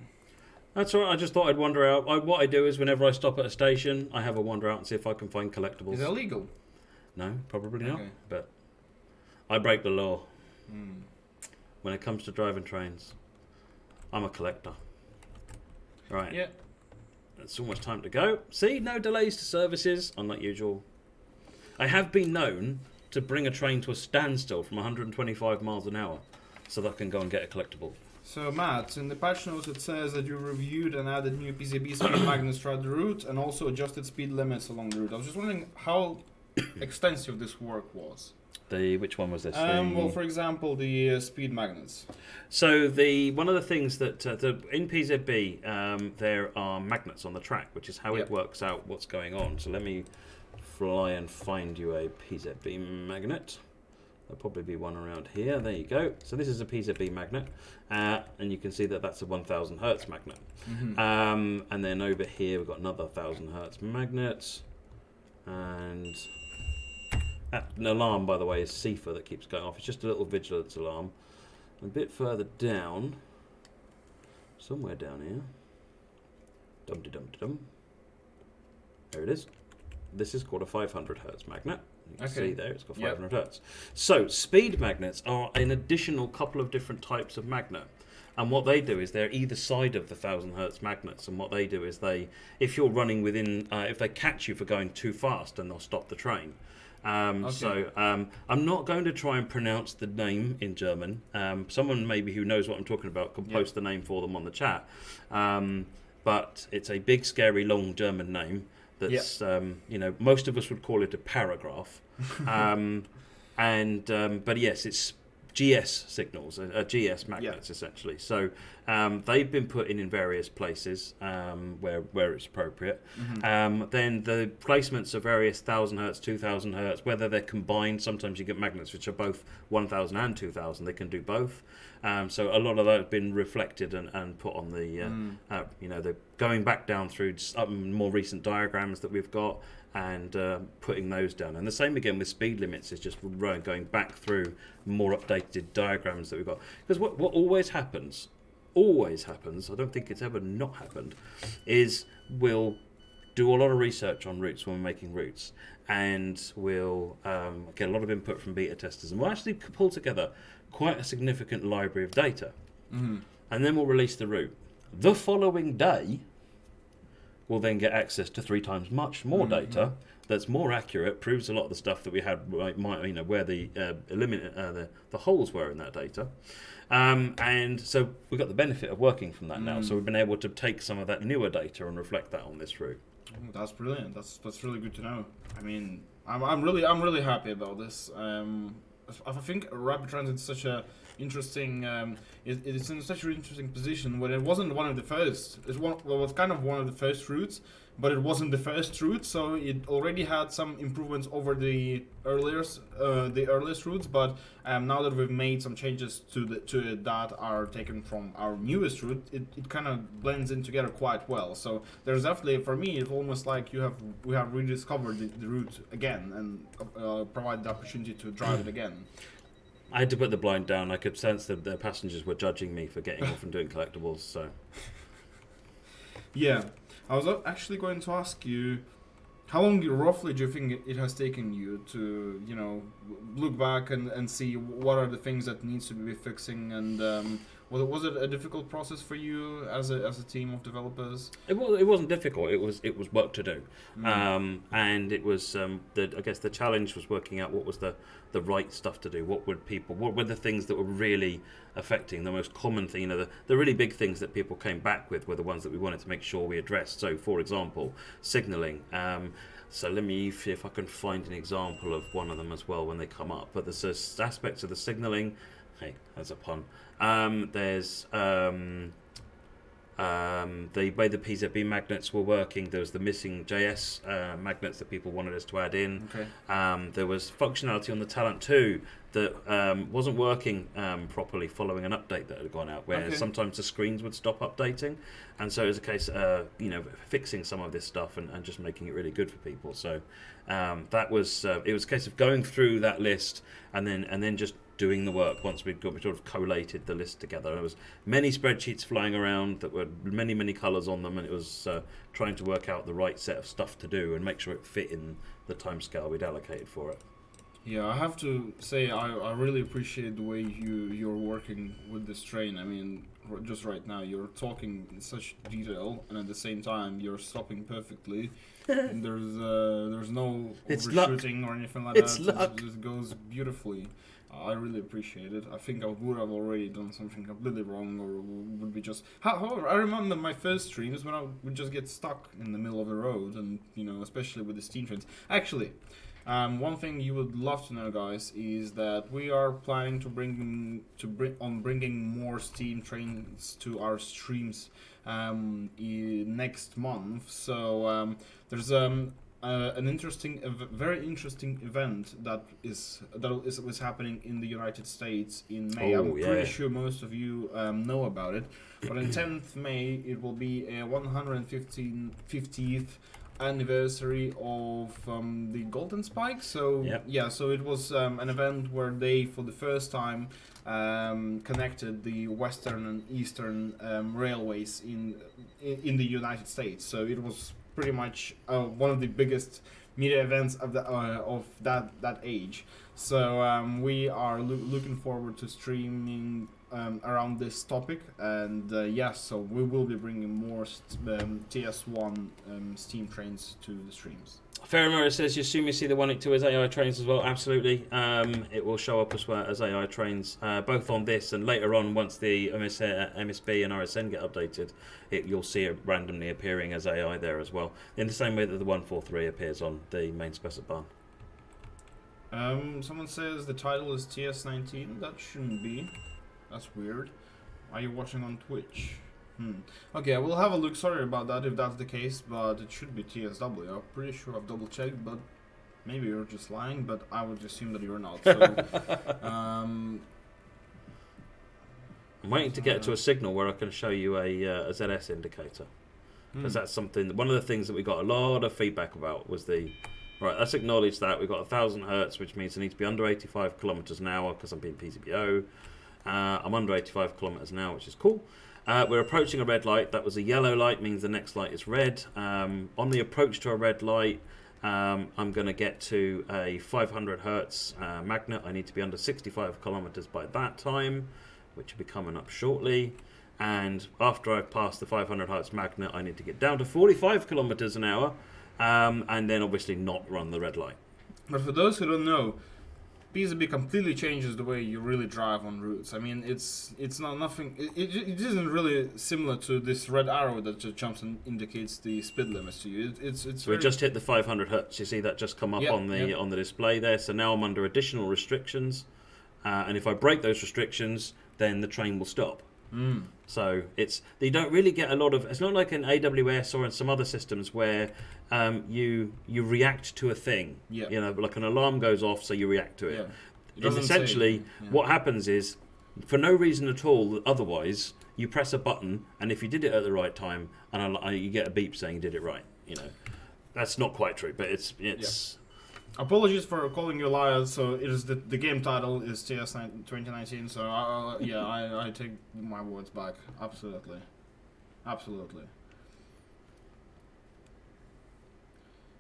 That's all right. I just thought I'd wander out. What I do is whenever I stop at a station, I have a wander out and see if I can find collectibles. Is it illegal? No, probably not. Okay. But I break the law. Mm. When it comes to driving trains, I'm a collector. Right. Yeah. It's almost time to go. See, no delays to services, unlike usual. I have been known to bring a train to a standstill from 125 miles an hour so that I can go and get a collectible. So, Matt, in the patch notes it says that you reviewed and added new PCB speed magnets throughout the route and also adjusted speed limits along the route. I was just wondering how extensive this work was. Which one was this? Well, for example, the speed magnets. So one of the things that in PZB there are magnets on the track, which is how it works out what's going on. So let me fly and find you a PZB magnet. There'll probably be one around here. There you go. So this is a PZB magnet, and you can see that that's a 1000 hertz magnet. Mm-hmm. And then over here we've got another 1000 hertz magnet, and an alarm, by the way, is CIFA that keeps going off. It's just a little vigilance alarm. A bit further down, somewhere down here. Dum-de-dum-de-dum. There it is. This is called a 500 hertz magnet. You can see there, it's got 500 hertz. So, speed magnets are an additional couple of different types of magnet. And what they do is they're either side of the 1000 hertz magnets. And what they do is if you're running within, if they catch you for going too fast, then they'll stop the train. So I'm not going to try and pronounce the name in German. Someone maybe who knows what I'm talking about can post the name for them on the chat. But it's a big, scary, long German name. That's most of us would call it a paragraph. But yes, it's GS signals, GS magnets essentially. So they've been put in various places where it's appropriate. Mm-hmm. Then the placements of various 1000 hertz, 2000 hertz, whether they're combined. Sometimes you get magnets which are both 1000 and 2000. They can do both. So a lot of that has been reflected and put on the going back down through more recent diagrams that we've got and putting those down. And the same again with speed limits is just going back through more updated diagrams that we've got. Because what always happens, I don't think it's ever not happened, is we'll do a lot of research on routes when we're making routes, and we'll get a lot of input from beta testers, and we'll actually pull together quite a significant library of data. Mm-hmm. And then we'll release the route. The following day, we'll then get access to 3 times much more data that's more accurate, proves a lot of the stuff that we had, where the holes were in that data. And so we've got the benefit of working from that now. So we've been able to take some of that newer data and reflect that on this route. That's brilliant. That's really good to know. I mean, I'm really happy about this. I think rapid transit is such a interesting. It's in such an interesting position when it wasn't one of the first. It was kind of one of the first routes, but it wasn't the first route. So it already had some improvements over the earliest routes. But now that we've made some changes to that are taken from our newest route, it kind of blends in together quite well. So there's definitely, for me, it's almost like we have rediscovered the route again and provide the opportunity to drive it again. I had to put the blind down. I could sense that the passengers were judging me for getting off and doing collectibles. So, yeah, I was actually going to ask you, how long roughly do you think it has taken you to, look back and see what are the things that needs to be fixing, and was it a difficult process for you as a team of developers? It wasn't difficult. It was work to do, and it was I guess the challenge was working out what was the right stuff to do. What were the things that were really affecting the most common thing? The really big things that people came back with were the ones that we wanted to make sure we addressed. So, for example, signaling. So let me see if I can find an example of one of them as well when they come up. But there's aspects of the signaling. Hey, that's a pun. There's the way the PZB magnets were working. There was the missing JS magnets that people wanted us to add in. Okay. There was functionality on the Talent 2 that wasn't working properly following an update that had gone out, where sometimes the screens would stop updating, and so it was a case fixing some of this stuff and just making it really good for people. So that was it was a case of going through that list and then just doing the work once we sort of collated the list together. There was many spreadsheets flying around that were many colours on them, and it was trying to work out the right set of stuff to do and make sure it fit in the timescale we'd allocated for it. Yeah, I have to say I really appreciate the way you're working with this train. I mean, just right now you're talking in such detail, and at the same time you're stopping perfectly. And there's no overshooting or anything like it's that. Luck. It goes beautifully. I really appreciate it. I think I would have already done something completely wrong, or would be just. However, I remember my first streams when I would just get stuck in the middle of the road, and especially with the steam trains. Actually, one thing you would love to know, guys, is that we are planning to bringing more steam trains to our streams next month. So there's very interesting event that was happening in the United States in May. I'm pretty sure most of you know about it. But on 10th May, it will be a 150th anniversary of the Golden Spike. So so it was an event where they, for the first time, connected the western and eastern railways in the United States. So it was pretty much one of the biggest media events of that age. So we are looking forward to streaming around this topic, and so we will be bringing more TS1 steam trains to the streams. Fairmore says you assume you see the 182 as AI trains as well. Absolutely, it will show up as well as AI trains, both on this and later on once the MSB and RSN get updated. You'll see it randomly appearing as AI there as well, in the same way that the 143 appears on the main specific barn. Someone says the title is TS19. That shouldn't be. That's weird. Are you watching on Twitch? Okay, we'll have a look. Sorry about that if that's the case, but it should be TSW. I'm pretty sure I've double checked, but maybe you're just lying, but I would assume that you're not. So, I'm waiting to get to a signal where I can show you a ZS indicator. Because that's something, one of the things that we got a lot of feedback about was right, let's acknowledge that we've got 1,000 hertz, which means I need to be under 85 kilometers an hour because I'm being PCBO. I'm under 85 kilometers an hour, which is cool. We're approaching a red light. That was a yellow light, means the next light is red. On the approach to a red light, I'm going to get to a 500 hertz magnet. I need to be under 65 kilometers by that time, which will be coming up shortly. And after I've passed the 500 hertz magnet, I need to get down to 45 kilometers an hour, and then obviously not run the red light. But for those who don't know, PCB completely changes the way you really drive on routes. I mean, it's not nothing. It isn't really similar to this red arrow that just jumps and indicates the speed limits to you. So we just hit the 500 hertz. You see that just come up on the display there. So now I'm under additional restrictions, and if I break those restrictions, then the train will stop. So you don't really get a lot of. It's not like in AWS or in some other systems where you react to a thing. Like an alarm goes off, so you react to it. And essentially, what happens is, for no reason at all, otherwise, you press a button, and if you did it at the right time, and you get a beep saying you did it right. That's not quite true, but it's. Apologies for calling you liar. So it is the game title is TS 2019. So I take my words back. Absolutely.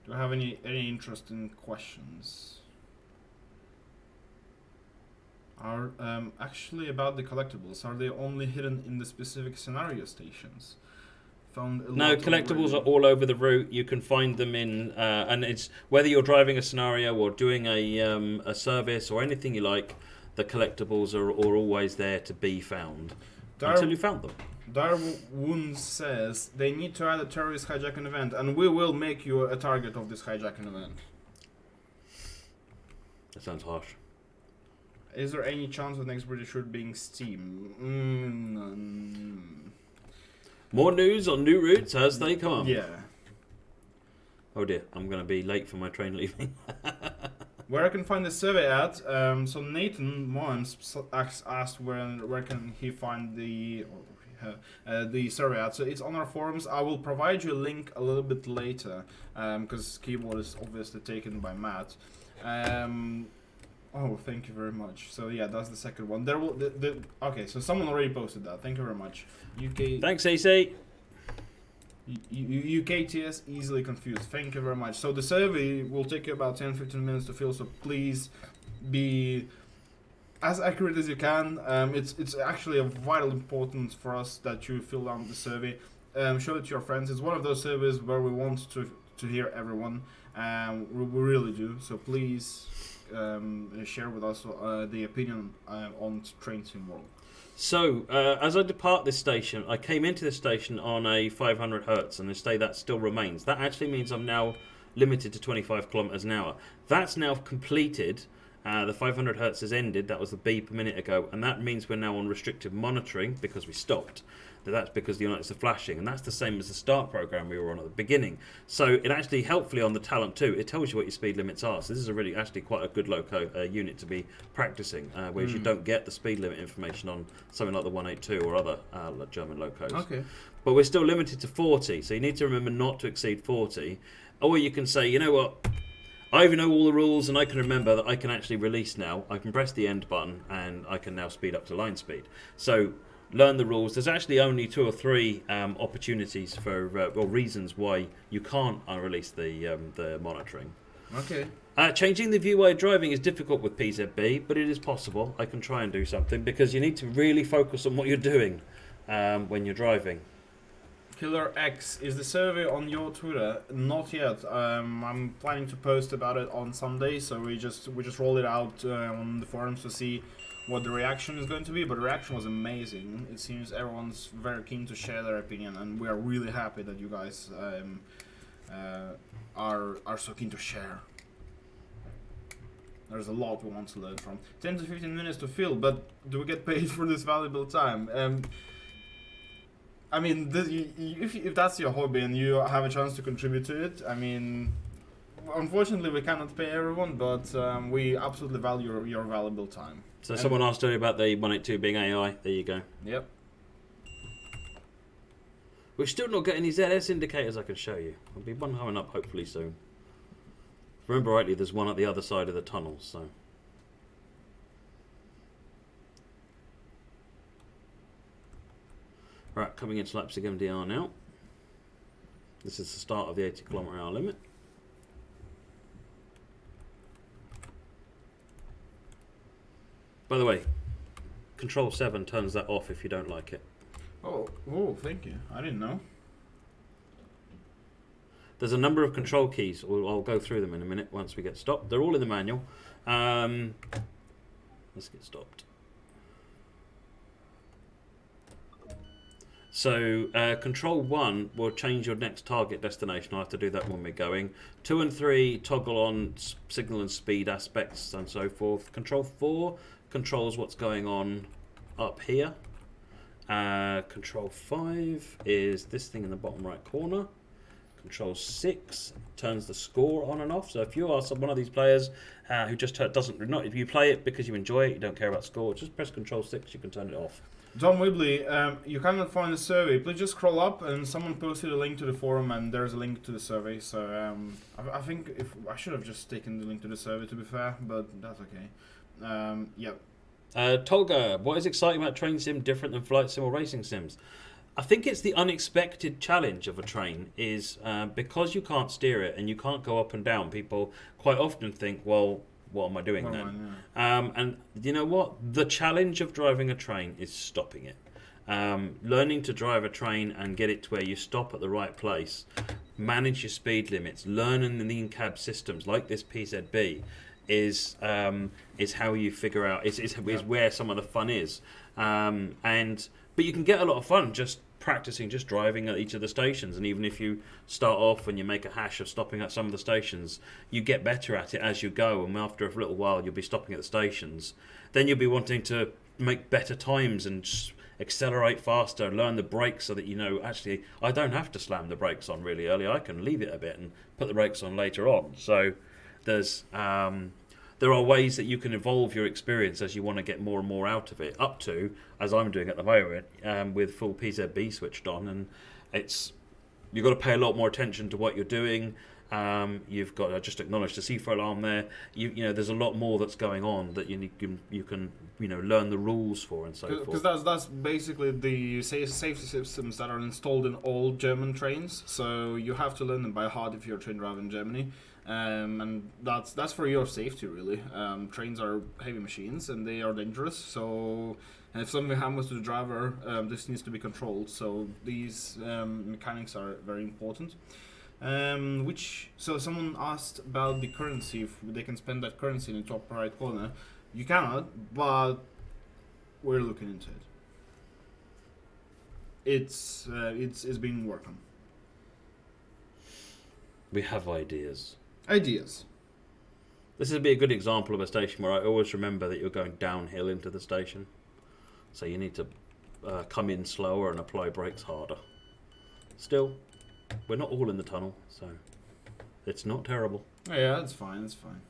Do I have any interesting questions? Are actually about the collectibles? Are they only hidden in the specific scenario stations? No, collectibles are all over the route. You can find them in, and it's whether you're driving a scenario or doing a service or anything you like. The collectibles are always there to be found until you found them. Darwin says they need to add a terrorist hijacking event, and we will make you a target of this hijacking event. That sounds harsh. Is there any chance of next British route being Steam? More news on new routes as they come. Yeah. Oh dear, I'm going to be late for my train leaving. Where I can find the survey at? So Nathan Moems asked where can he find the survey at. So it's on our forums. I will provide you a link a little bit later because keyboard is obviously taken by Matt. On Oh, thank you very much. So yeah, that's the second one. There will okay. So someone already posted that. Thank you very much. UK. Thanks, EC. UKTS easily confused. Thank you very much. So the survey will take you about 10-15 minutes to fill. So please be as accurate as you can. It's actually of vital importance for us that you fill out the survey. Show it to your friends. It's one of those surveys where we want to hear everyone. We really do. So please share with us the opinion on train sim world. So, as I depart this station, I came into this station on a 500 hertz, and they say that still remains. That actually means I'm now limited to 25 kilometers an hour. That's now completed. The 500 hertz has ended. That was the beep a minute ago, and that means we're now on restrictive monitoring because we stopped. That's because the lights are flashing, and that's the same as the start program we were on at the beginning. So it actually, helpfully on the Talent 2, it tells you what your speed limits are. So this is actually quite a good loco unit to be practicing, whereas you don't get the speed limit information on something like the 182 or other German locos. Okay. But we're still limited to 40, so you need to remember not to exceed 40. Or you can say, you know what, I even know all the rules, and I can remember that I can actually release now. I can press the end button, and I can now speed up to line speed. So learn the rules. There's actually only 2 or 3 opportunities for or reasons why you can't release the monitoring. Okay. Changing the view way of driving is difficult with PZB, but it is possible. I can try and do something because you need to really focus on what you're doing when you're driving. Killer X, is the survey on your Twitter? Not yet. I'm planning to post about it on Sunday, so we just roll it out on the forums to see what the reaction is going to be. But the reaction was amazing. It seems everyone's very keen to share their opinion, and we are really happy that you guys are so keen to share. There's a lot we want to learn from. 10 to 15 minutes to fill, but do we get paid for this valuable time? I mean, if that's your hobby and you have a chance to contribute to it, I mean, unfortunately we cannot pay everyone, but we absolutely value your valuable time. So someone asked earlier about the 182 being AI. There you go. Yep. We're still not getting any ZS indicators I can show you. There'll be one coming up hopefully soon. If I remember rightly, there's one at the other side of the tunnel, so. Right, coming into Leipzig MDR now. This is the start of the 80 km/h limit. By the way, Control 7 turns that off if you don't like it. Oh, thank you. I didn't know. There's a number of control keys. I'll go through them in a minute once we get stopped. They're all in the manual. Let's get stopped. So Control 1 will change your next target destination. I'll have to do that when we're going. 2 and 3 toggle on signal and speed aspects and so forth. Control 4 controls what's going on up here. Control 5 is this thing in the bottom right corner. Control 6 turns the score on and off. So if you are one of these players who just if you play it because you enjoy it, you don't care about score, just press Control 6, you can turn it off. John Wibley, you cannot find the survey. Please just scroll up, and someone posted a link to the forum, and there's a link to the survey. So I think I should have just taken the link to the survey, to be fair, but that's okay. Yep. Tolga, what is exciting about train sim different than flight sim or racing sims? I think it's the unexpected challenge of a train is because you can't steer it and you can't go up and down. People quite often think, well, what am I doing then? And you know what? The challenge of driving a train is stopping it. Learning to drive a train and get it to where you stop at the right place, manage your speed limits, learning the in-cab systems like this PZB is how you figure out is where some of the fun is. But you can get a lot of fun just practicing, just driving at each of the stations. And even if you start off and you make a hash of stopping at some of the stations, you get better at it as you go. And after a little while, you'll be stopping at the stations. Then you'll be wanting to make better times and accelerate faster, learn the brakes so that you know, actually, I don't have to slam the brakes on really early. I can leave it a bit and put the brakes on later on. So there are ways that you can evolve your experience as you want to get more and more out of it, up to, as I'm doing at the moment, with full PZB switched on. And you've got to pay a lot more attention to what you're doing. You've got just acknowledge the CFO alarm there. You know, there's a lot more that's going on that you can learn the rules for and so forth. Because that's basically the safety systems that are installed in all German trains. So you have to learn them by heart if you're a train driver in Germany. And that's for your safety, really. Trains are heavy machines and they are dangerous. So if something happens to the driver, this needs to be controlled. So these mechanics are very important. So someone asked about the currency, if they can spend that currency in the top right corner. You cannot, but we're looking into it. It's being worked on. We have ideas. Ideas. This would be a good example of a station where I always remember that you're going downhill into the station. So you need to come in slower and apply brakes harder. Still, we're not all in the tunnel, so it's not terrible. Yeah, it's fine, it's fine.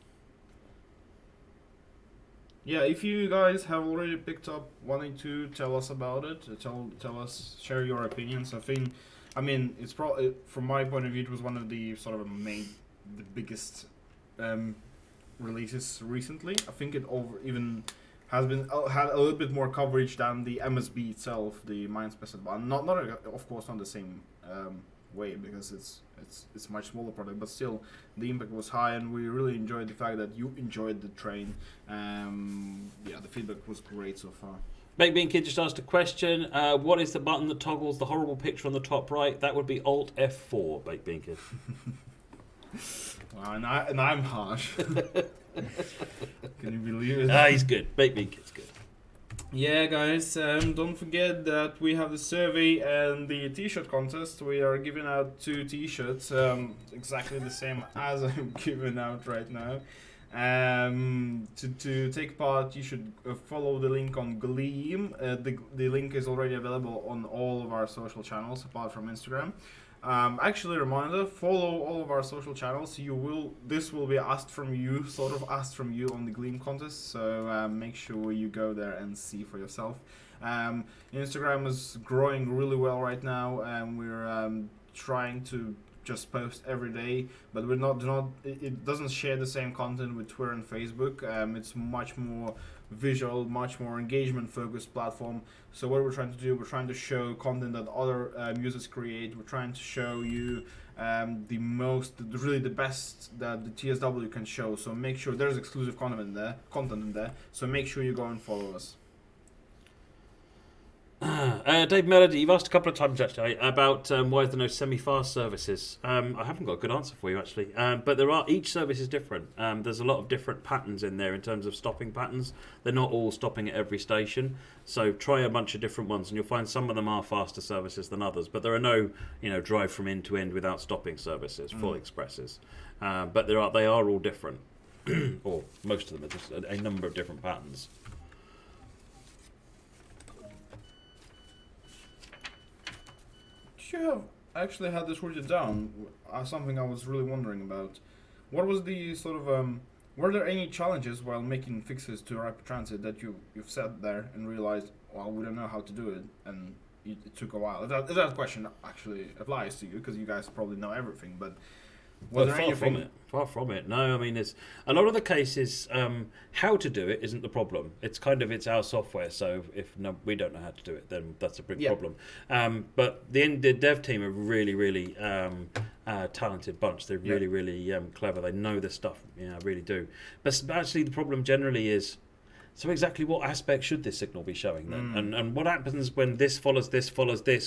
Yeah, if you guys have already picked up wanting to tell us about it, tell us, share your opinions. I mean, it's probably, from my point of view, it was one of the sort of the biggest releases recently. I think it had a little bit more coverage than the MSB itself, the Mainz-Besset Bahn. Not of course not the same way, because it's much smaller product, but still the impact was high, and we really enjoyed the fact that you enjoyed the train. The feedback was great so far. Baked Bean Kid just asked a question. What is the button that toggles the horrible picture on the top right? That would be Alt F4, Baked Bean Kid. Wow, and I'm harsh. Can you believe it? He's good. Baked Bean Kid's good. Yeah, guys, don't forget that we have the survey and the t-shirt contest. We are giving out 2 t-shirts, exactly the same as I'm giving out right now. To take part, you should follow the link on Gleam. The link is already available on all of our social channels apart from Instagram. Actually, reminder: follow all of our social channels. This will be asked from you on the Gleam contest. So make sure you go there and see for yourself. Instagram is growing really well right now, and we're trying to just post every day, but it doesn't share the same content with Twitter and Facebook. It's much more visual, much more engagement focused platform. So what we're trying to do, we're trying to show content that other users create. We're trying to show you the best that the TSW can show. So make sure there's exclusive content in there. So make sure you go and follow us. Dave Melody, you've asked a couple of times actually about why there are no semi-fast services. I haven't got a good answer for you actually, but each service is different. There's a lot of different patterns in there in terms of stopping patterns. They're not all stopping at every station, so try a bunch of different ones, and you'll find some of them are faster services than others. But there are no, drive from end to end without stopping services, full expresses. But they are all different, or most of them are just a number of different patterns. You have actually had this written down, something I was really wondering about. What was the sort of were there any challenges while making fixes to rapid transit that you've sat there and realized, well, we don't know how to do it, and it took a while? If that question actually applies to you, because you guys probably know everything, but Far from it. No, I mean, it's a lot of the cases. How to do it isn't the problem. It's our software. So if we don't know how to do it, then that's a big problem. But the dev team are really, really talented bunch. They're really, really clever. They know this stuff. I really do. But actually, the problem generally is. So exactly what aspect should this signal be showing then? And what happens when this follows this,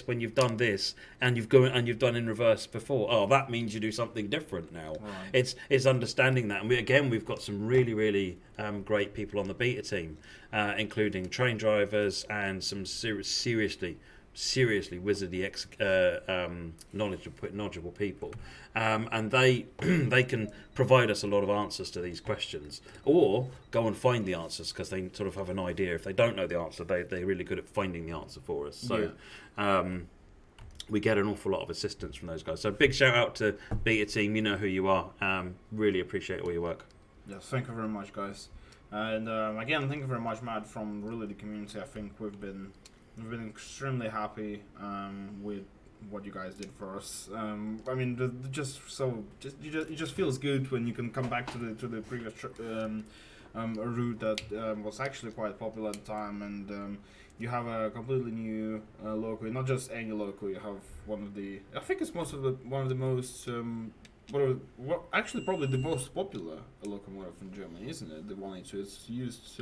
when you've done this and you've done in reverse before? Oh, that means you do something different now. Right. It's understanding that. And we've got some really, really great people on the beta team, including train drivers and some seriously wizardy knowledgeable people, and they can provide us a lot of answers to these questions, or go and find the answers because they sort of have an idea. If they don't know the answer, they're really good at finding the answer for us. So we get an awful lot of assistance from those guys. So big shout out to beta team. You know who you are. Really appreciate all your work. Yes, thank you very much, guys. And again, thank you very much, Matt, from really the community. I think we've been extremely happy with what you guys did for us. I mean, it just feels good when you can come back to the previous route that was actually quite popular at the time, and you have a completely new loco. Not just any loco. You have one of the. I think it's one of the most. Actually, probably the most popular locomotive in Germany, isn't it? The 182. It's used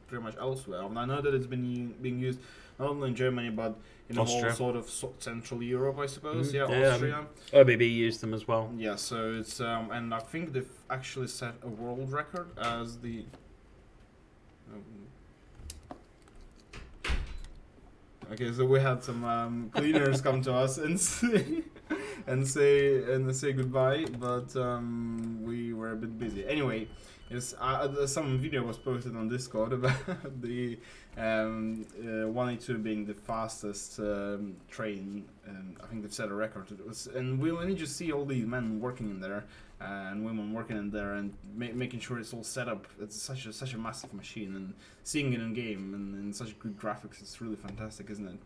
pretty much elsewhere. I know that it's been being used not only in Germany but in the whole sort of Central Europe, I suppose. Yeah, Austria. OBB used them as well. Yeah, so it's and I think they've actually set a world record as the. Okay, so we had some cleaners come to us and say goodbye, but we were a bit busy. Anyway, some video was posted on Discord about the 182 being the fastest train. I think they've set a record. And when you just see all these men working in there and women working in there and making sure it's all set up, it's such a massive machine, and seeing it in game and such good graphics, it's really fantastic, isn't it?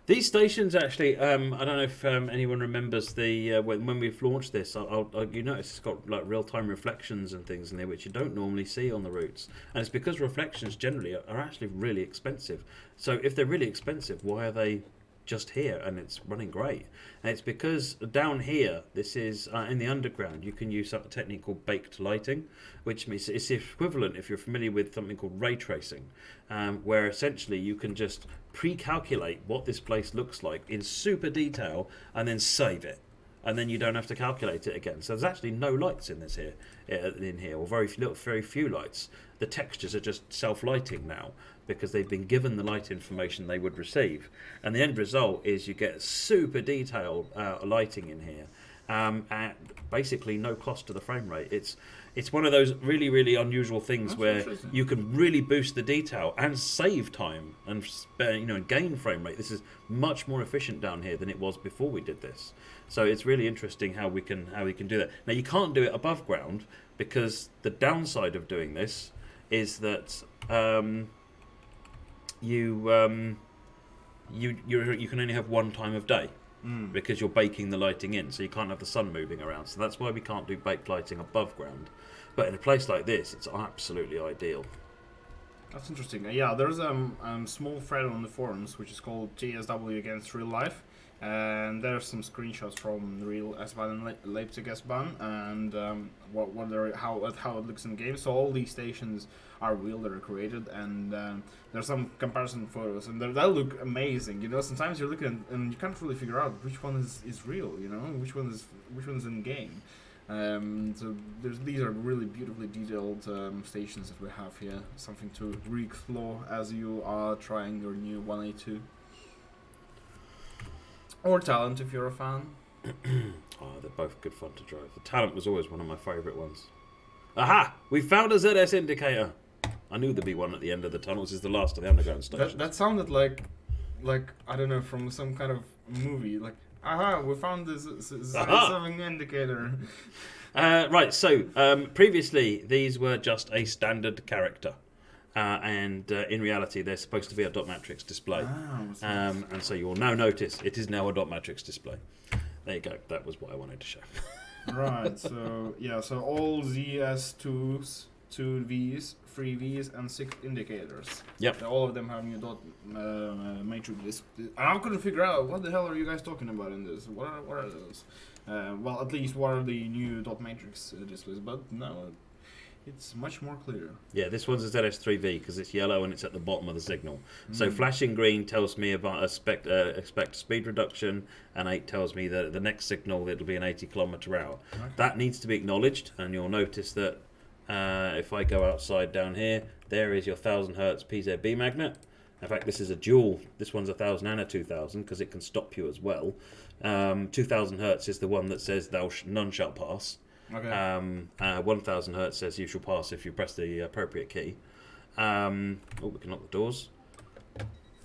These stations actually, I don't know if anyone remembers the when we've launched this. You notice it's got like real-time reflections and things in there, which you don't normally see on the routes, and it's because reflections generally are actually really expensive. So if they're really expensive, why are they just here and it's running great? And it's because down here, this is in the underground, you can use a technique called baked lighting, which means it's equivalent, if you're familiar with something called ray tracing, where essentially you can just pre-calculate what this place looks like in super detail and then save it, and then you don't have to calculate it again. So there's actually no lights in here, or very few lights. The textures are just self-lighting now because they've been given the light information they would receive, and the end result is you get super detailed lighting in here at basically no cost to the frame rate. It's one of those really, really unusual things where you can really boost the detail and save time and and gain frame rate. This is much more efficient down here than it was before we did this. So it's really interesting how we can do that. Now you can't do it above ground because the downside of doing this is that you can only have one time of day. Because you're baking the lighting in, so you can't have the sun moving around. So that's why we can't do baked lighting above ground. But in a place like this, it's absolutely ideal. That's interesting. Yeah, there's a small thread on the forums which is called TSW Against Real Life, and there's some screenshots from the real S-Bahn and Leipzig S-Bahn, and how it looks in game. So all these stations are real, they're created, and there's some comparison photos, and they look amazing. Sometimes you're looking and you can't really figure out which one is real. Which one is in game. So these are really beautifully detailed stations that we have here. Something to re-explore as you are trying your new 182. Or Talent if you're a fan. They're both good fun to drive. The Talent was always one of my favourite ones. Aha! We found a ZS indicator! I knew there'd be one at the end of the tunnels. This is the last of the underground stations. That sounded like I don't know, from some kind of movie. Like, aha, we found this something indicator. Right, so previously these were just a standard character. And in reality, they're supposed to be a dot matrix display. And so you will now notice it is now a dot matrix display. There you go. That was what I wanted to show. Right. So so all ZS2s, 2Vs, 3Vs, and 6 indicators. Yep. All of them have new dot matrix. And I couldn't figure out what the hell are you guys talking about in this. What are those? Well, at least what are the new dot matrix displays? But now it's much more clear. Yeah, this one's a ZS3V because it's yellow and it's at the bottom of the signal. So flashing green tells me about expect speed reduction, and 8 tells me that the next signal it'll be an 80 km/h. Okay. That needs to be acknowledged, and you'll notice that if I go outside down here, there is your 1000 Hz PZB magnet. In fact, this is a dual. This one's 1000 and a 2000 because it can stop you as well. 2000 Hz is the one that says none shall pass. Okay. 1000 Hz says you shall pass if you press the appropriate key. We can lock the doors.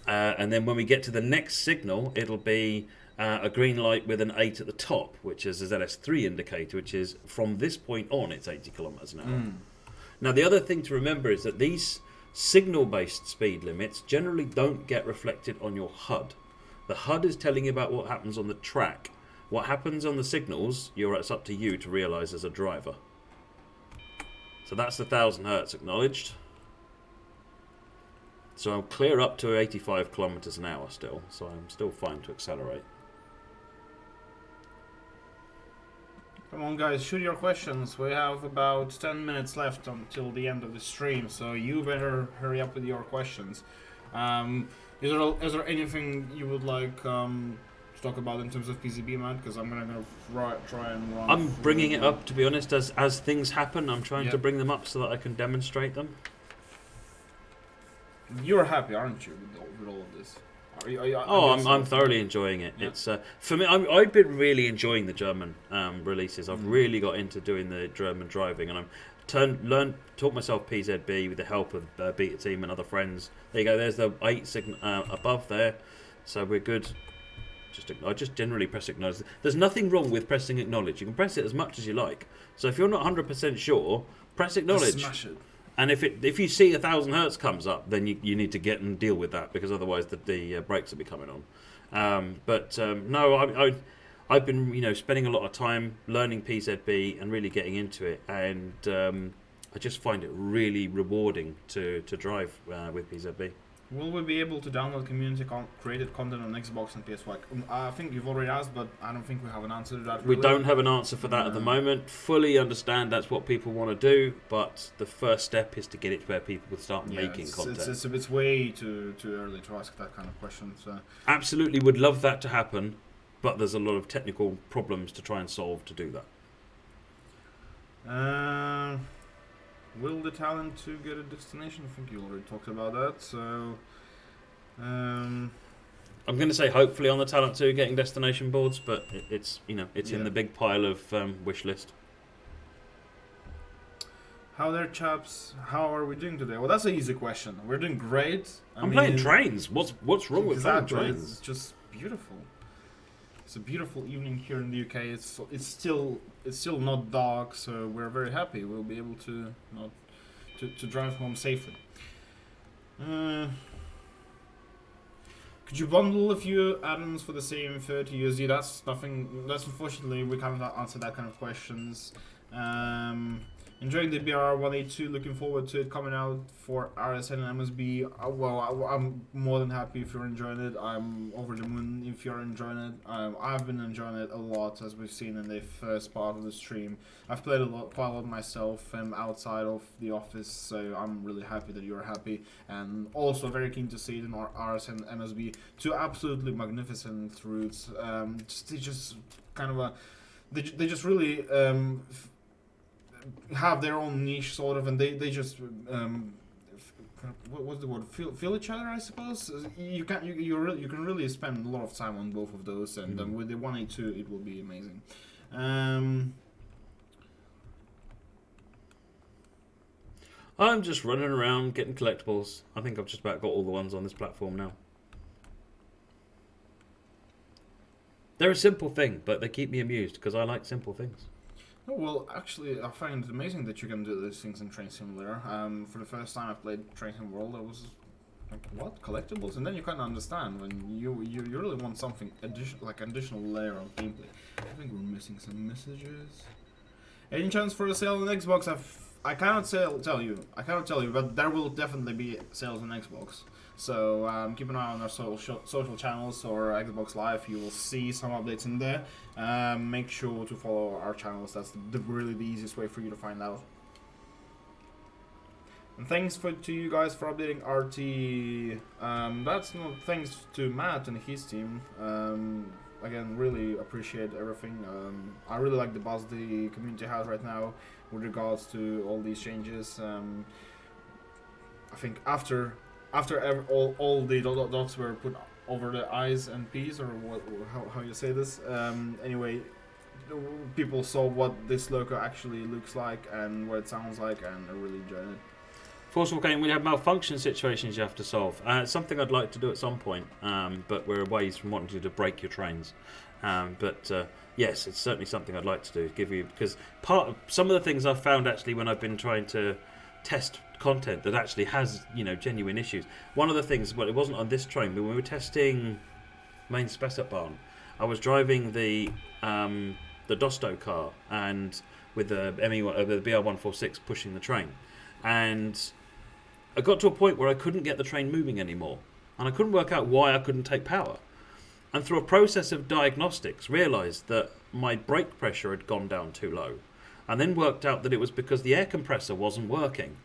And then when we get to the next signal, it'll be a green light with an 8 at the top, which is a ZS3 indicator, which is from this point on, it's 80 km/h. Now, the other thing to remember is that these signal-based speed limits generally don't get reflected on your HUD. The HUD is telling you about what happens on the track. What happens on the signals, it's up to you to realise as a driver. So that's the 1000 hertz acknowledged. So I'm clear up to 85 kilometers an hour still, so I'm still fine to accelerate. Come on, guys, shoot your questions. We have about 10 minutes left until the end of the stream, so you better hurry up with your questions. Is there anything you would like to talk about in terms of PCB, Matt? Because I'm gonna try and run. I'm bringing it up, to be honest, as things happen. I'm trying to bring them up so that I can demonstrate them. You're happy, aren't you, with all of this? I'm thoroughly enjoying it. Yeah. It's for me. I've been really enjoying the German releases. I've really got into doing the German driving, and I'm taught myself PZB with the help of Beta Team and other friends. There you go. There's the 8 above there, so we're good. I just generally press acknowledge. There's nothing wrong with pressing acknowledge. You can press it as much as you like. So if you're not 100% sure, press acknowledge. Just smash it. And if you see 1000 hertz comes up, then you need to get and deal with that, because otherwise the brakes will be coming on. No, I've been spending a lot of time learning PZB and really getting into it, and I just find it really rewarding to drive with PZB. Will we be able to download community-created content on Xbox and PS5? I think you've already asked, but I don't think we have an answer to that. Really. We don't have an answer for that at the moment. Fully understand that's what people want to do, but the first step is to get it to where people will start making content. It's way too early to ask that kind of question. So. Absolutely would love that to happen, but there's a lot of technical problems to try and solve to do that. Will the talent to get a destination? I think you already talked about that. So, I'm going to say hopefully on the talent 2 getting destination boards, but it's in the big pile of wish list. How there, chaps? How are we doing today? Well, that's an easy question. We're doing great. I'm playing trains. What's wrong with playing trains? It's just beautiful. It's a beautiful evening here in the UK. It's still not dark, so we're very happy. We'll be able to drive home safely. Could you bundle a few add-ons for the same 30 USD? That's unfortunately we can't answer that kind of questions. Enjoying the BR182, looking forward to it coming out for RSN and MSB. I'm more than happy if you're enjoying it. I'm over the moon if you're enjoying it. I've been enjoying it a lot, as we've seen in the first part of the stream. I've played quite a lot myself outside of the office, so I'm really happy that you're happy. And also very keen to see it in our RSN and MSB. Two absolutely magnificent routes. They just really have their own niche sort of, and they just what's the word, feel each other, I suppose. You can really spend a lot of time on both of those, and with the 182 it will be amazing. I'm just running around getting collectibles. I think I've just about got all the ones on this platform now. They're a simple thing, but they keep me amused because I like simple things. Oh, well, actually, I find it amazing that you can do these things in Train Simulator. For the first time I played Train Sim World, I was like, what? Collectibles? And then you kind of understand when you really want something additional layer of gameplay. I think we're missing some messages. Any chance for a sale on Xbox? I cannot tell you, but there will definitely be sales on Xbox. So keep an eye on our social channels or Xbox Live. You will see some updates in there. Make sure to follow our channels. That's really the easiest way for you to find out. And thanks to you guys for updating RT. That's thanks to Matt and his team. Again, really appreciate everything. I really like the buzz the community has right now with regards to all these changes. I think after all the dots were put over the I's and P's, or how you say this. Anyway, people saw what this logo actually looks like and what it sounds like, and I really enjoyed it. Force Game, we have malfunction situations you have to solve. It's something I'd like to do at some point, but we're a ways from wanting to break your trains. Yes, it's certainly something I'd like to do. Because some of the things I've found actually when I've been trying to test content that actually has genuine issues. One of the things, well, it wasn't on this train, but when we were testing main Spessart Bahn. I was driving the Dosto car and with the the BR146 pushing the train, and I got to a point where I couldn't get the train moving anymore, and I couldn't work out why I couldn't take power. And through a process of diagnostics, realised that my brake pressure had gone down too low, and then worked out that it was because the air compressor wasn't working.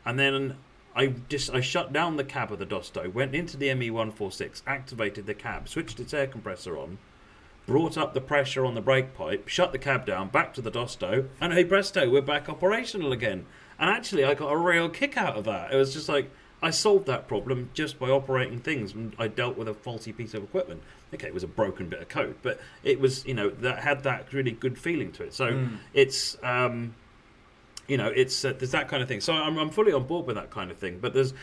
And then I shut down the cab of the Dosto, went into the ME146, activated the cab, switched its air compressor on, brought up the pressure on the brake pipe, shut the cab down, back to the Dosto, and hey presto, we're back operational again. And actually, I got a real kick out of that. It was just like, I solved that problem just by operating things, and I dealt with a faulty piece of equipment. Okay, it was a broken bit of code, but it was, that had that really good feeling to it. So it's, it's there's that kind of thing. So I'm fully on board with that kind of thing. But there's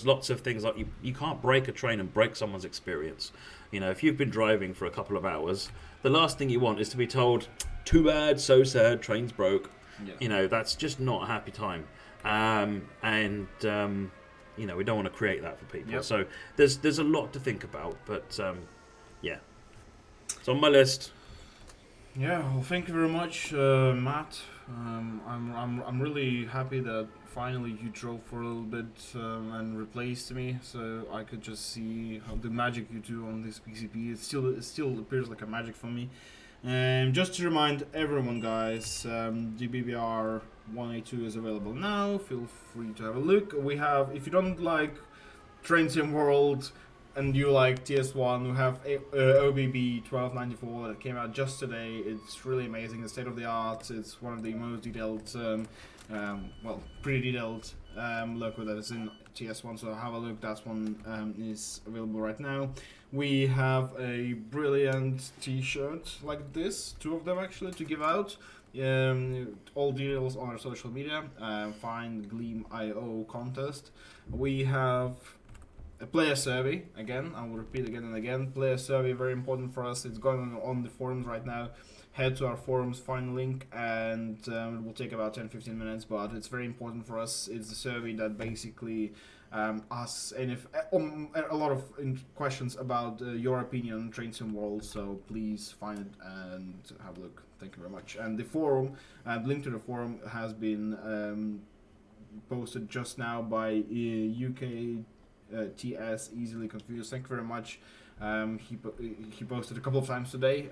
lots of things like you can't break a train and break someone's experience. If you've been driving for a couple of hours, the last thing you want is to be told, too bad, so sad, train's broke. Yeah. That's just not a happy time. We don't want to create that for people. Yep. So there's a lot to think about, but yeah, it's on my list. Yeah, well, thank you very much, Matt. I'm really happy that finally you drove for a little bit and replaced me, so I could just see how the magic you do on this PCP. It still appears like a magic for me. Just to remind everyone, guys, the BBR 182 is available now. Feel free to have a look. We have, if you don't like Train Sim World and you like TS1, we have OBB 1294 that came out just today. It's really amazing. It's state of the art. It's one of the most detailed, pretty detailed logo that is in TS1. So have a look. That one is available right now. We have a brilliant T-shirt like this, 2 of them actually, to give out. All details on our social media. Find Gleam.io contest. We have a player survey. Again, I will repeat again and again. Player survey, very important for us. It's going on the forums right now. Head to our forums, find the link, and it will take about 10-15 minutes, but it's very important for us. It's the survey that basically asks a lot of questions about your opinion on Train Sim World, so please find it and have a look. Thank you very much. And the forum, the link to the forum has been posted just now by UK TS Easily Confused. Thank you very much. He posted a couple of times today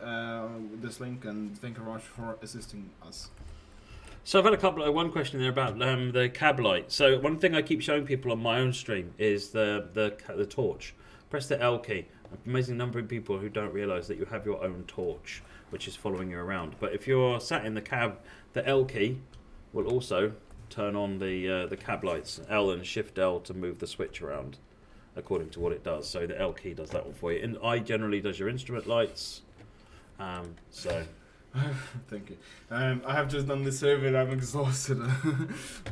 this link, and thank you very much for assisting us. So I've had one question there about the cab light. So one thing I keep showing people on my own stream is the torch. Press the L key. An amazing number of people who don't realise that you have your own torch, which is following you around. But if you're sat in the cab, the L key will also turn on the cab lights. L and Shift L to move the switch around, according to what it does. So the L key does that one for you. And I generally does your instrument lights. Thank you. I have just done the survey and I'm exhausted.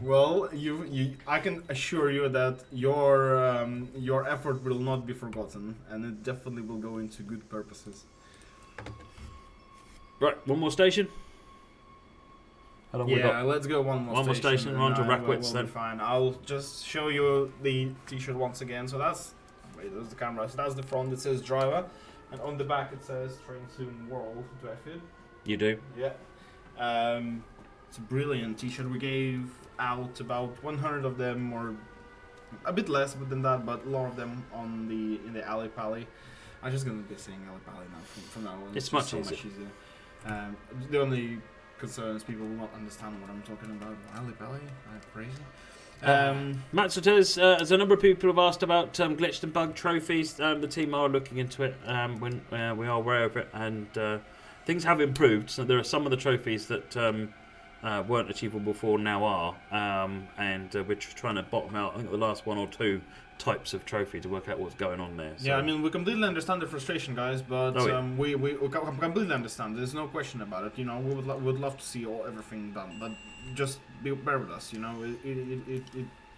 Well, I can assure you that your effort will not be forgotten, and it definitely will go into good purposes. Right, one more station. How long we got? Let's go one more station. We're on to Rackwitz then. Fine. I'll just show you the T-shirt once again. So there's the camera. So that's the front. It says driver, and on the back it says Train Sim World. Do I fit? You do? Yeah. It's a brilliant T-shirt. We gave out about 100 of them, or a bit less than that, but a lot of them in the Ali Pally. I'm just gonna be saying Ali Pally now from now on. It's much easier. The only concern is people will not understand what I'm talking about. Ali Pally? I'm crazy. Matsutas, as a number of people have asked about glitched and bugged trophies, the team are looking into it when we are aware of it, and things have improved. So there are some of the trophies that weren't achievable before now are, and we're trying to bottom out, I think, the last 1 or 2 types of trophy to work out what's going on there. So. Yeah, I mean, we completely understand the frustration, guys, but we completely understand. There's no question about it. You know, we would love to see everything done, but just bear with us. You know, it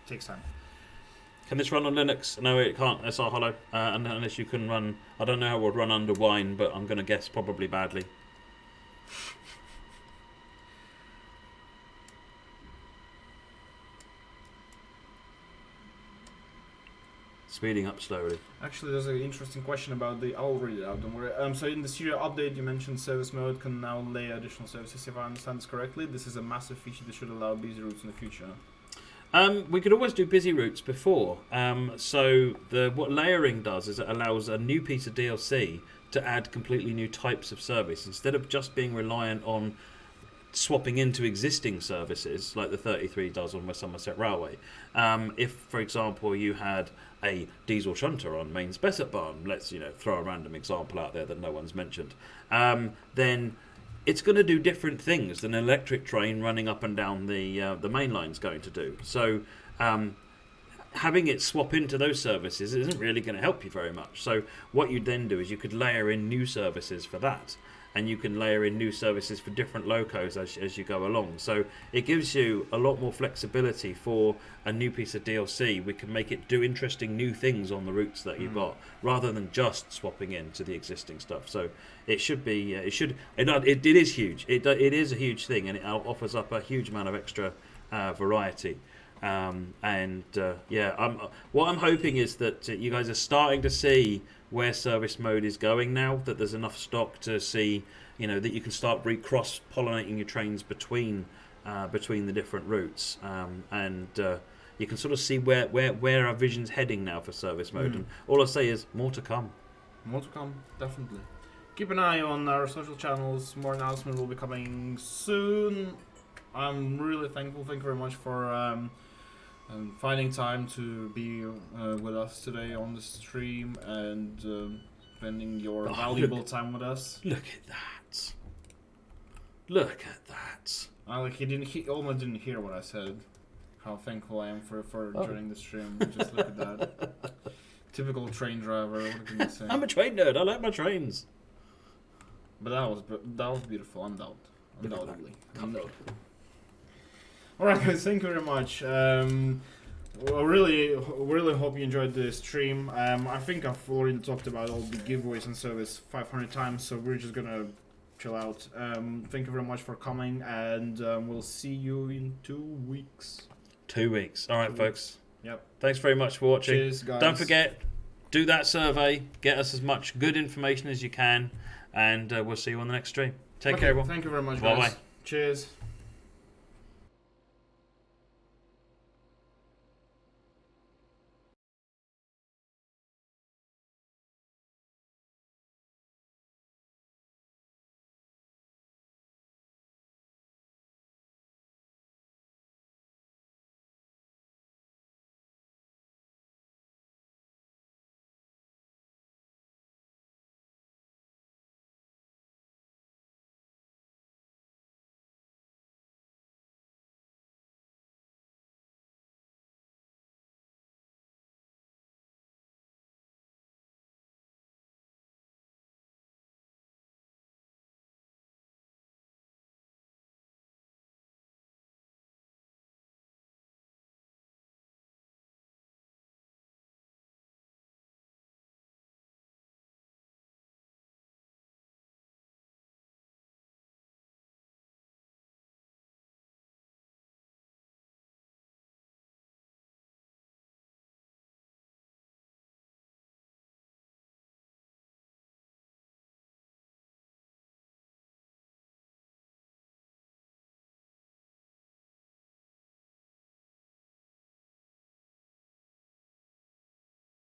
takes time. Can this run on Linux? No, it can't. SR Hollow, unless you can run. I don't know how it would run under Wine, but I'm going to guess probably badly. speeding up slowly. Actually, there's an interesting question about I'll read it out, don't worry. So in the serial update, you mentioned service mode can now lay additional services, if I understand this correctly. This is a massive feature that should allow busy routes in the future. We could always do busy routes before. So what layering does is it allows a new piece of DLC to add completely new types of service. Instead of just being reliant on swapping into existing services like the 33 does on West Somerset Railway. If, for example, you had a diesel shunter on Mains Besset Barn, let's throw a random example out there that no one's mentioned, then it's going to do different things than an electric train running up and down the main line's going to do. So having it swap into those services isn't really going to help you very much. So what you then do is you could layer in new services for that, and you can layer in new services for different locos as you go along. So it gives you a lot more flexibility for a new piece of DLC. We can make it do interesting new things on the routes that you've got, rather than just swapping into the existing stuff. So it should be, it is huge. It is a huge thing, and it offers up a huge amount of extra variety. What I'm hoping is that you guys are starting to see where service mode is going now, that there's enough stock to see, that you can start cross-pollinating your trains between the different routes, and you can sort of see where our vision's heading now for service mode. And all I say is more to come. More to come, definitely. Keep an eye on our social channels. More announcement will be coming soon. I'm really thankful. Thank you very much for finding time to be with us today on the stream and spending your valuable time with us. Look at that! Look at that! He almost didn't hear what I said. How thankful I am for joining the stream. Just look at that. Typical train driver. What can you say? I'm a train nerd. I like my trains. But that was beautiful. Undoubtedly. Alright guys, thank you very much. I really hope you enjoyed the stream. I think I've already talked about all the giveaways and service 500 times, so we're just gonna chill out. Thank you very much for coming, and we'll see you in 2 weeks. 2 weeks. Alright folks. Yep. Thanks very much for watching. Cheers guys. Don't forget, do that survey, get us as much good information as you can, and we'll see you on the next stream. Take care everyone. Thank you very much guys. Bye bye. Cheers.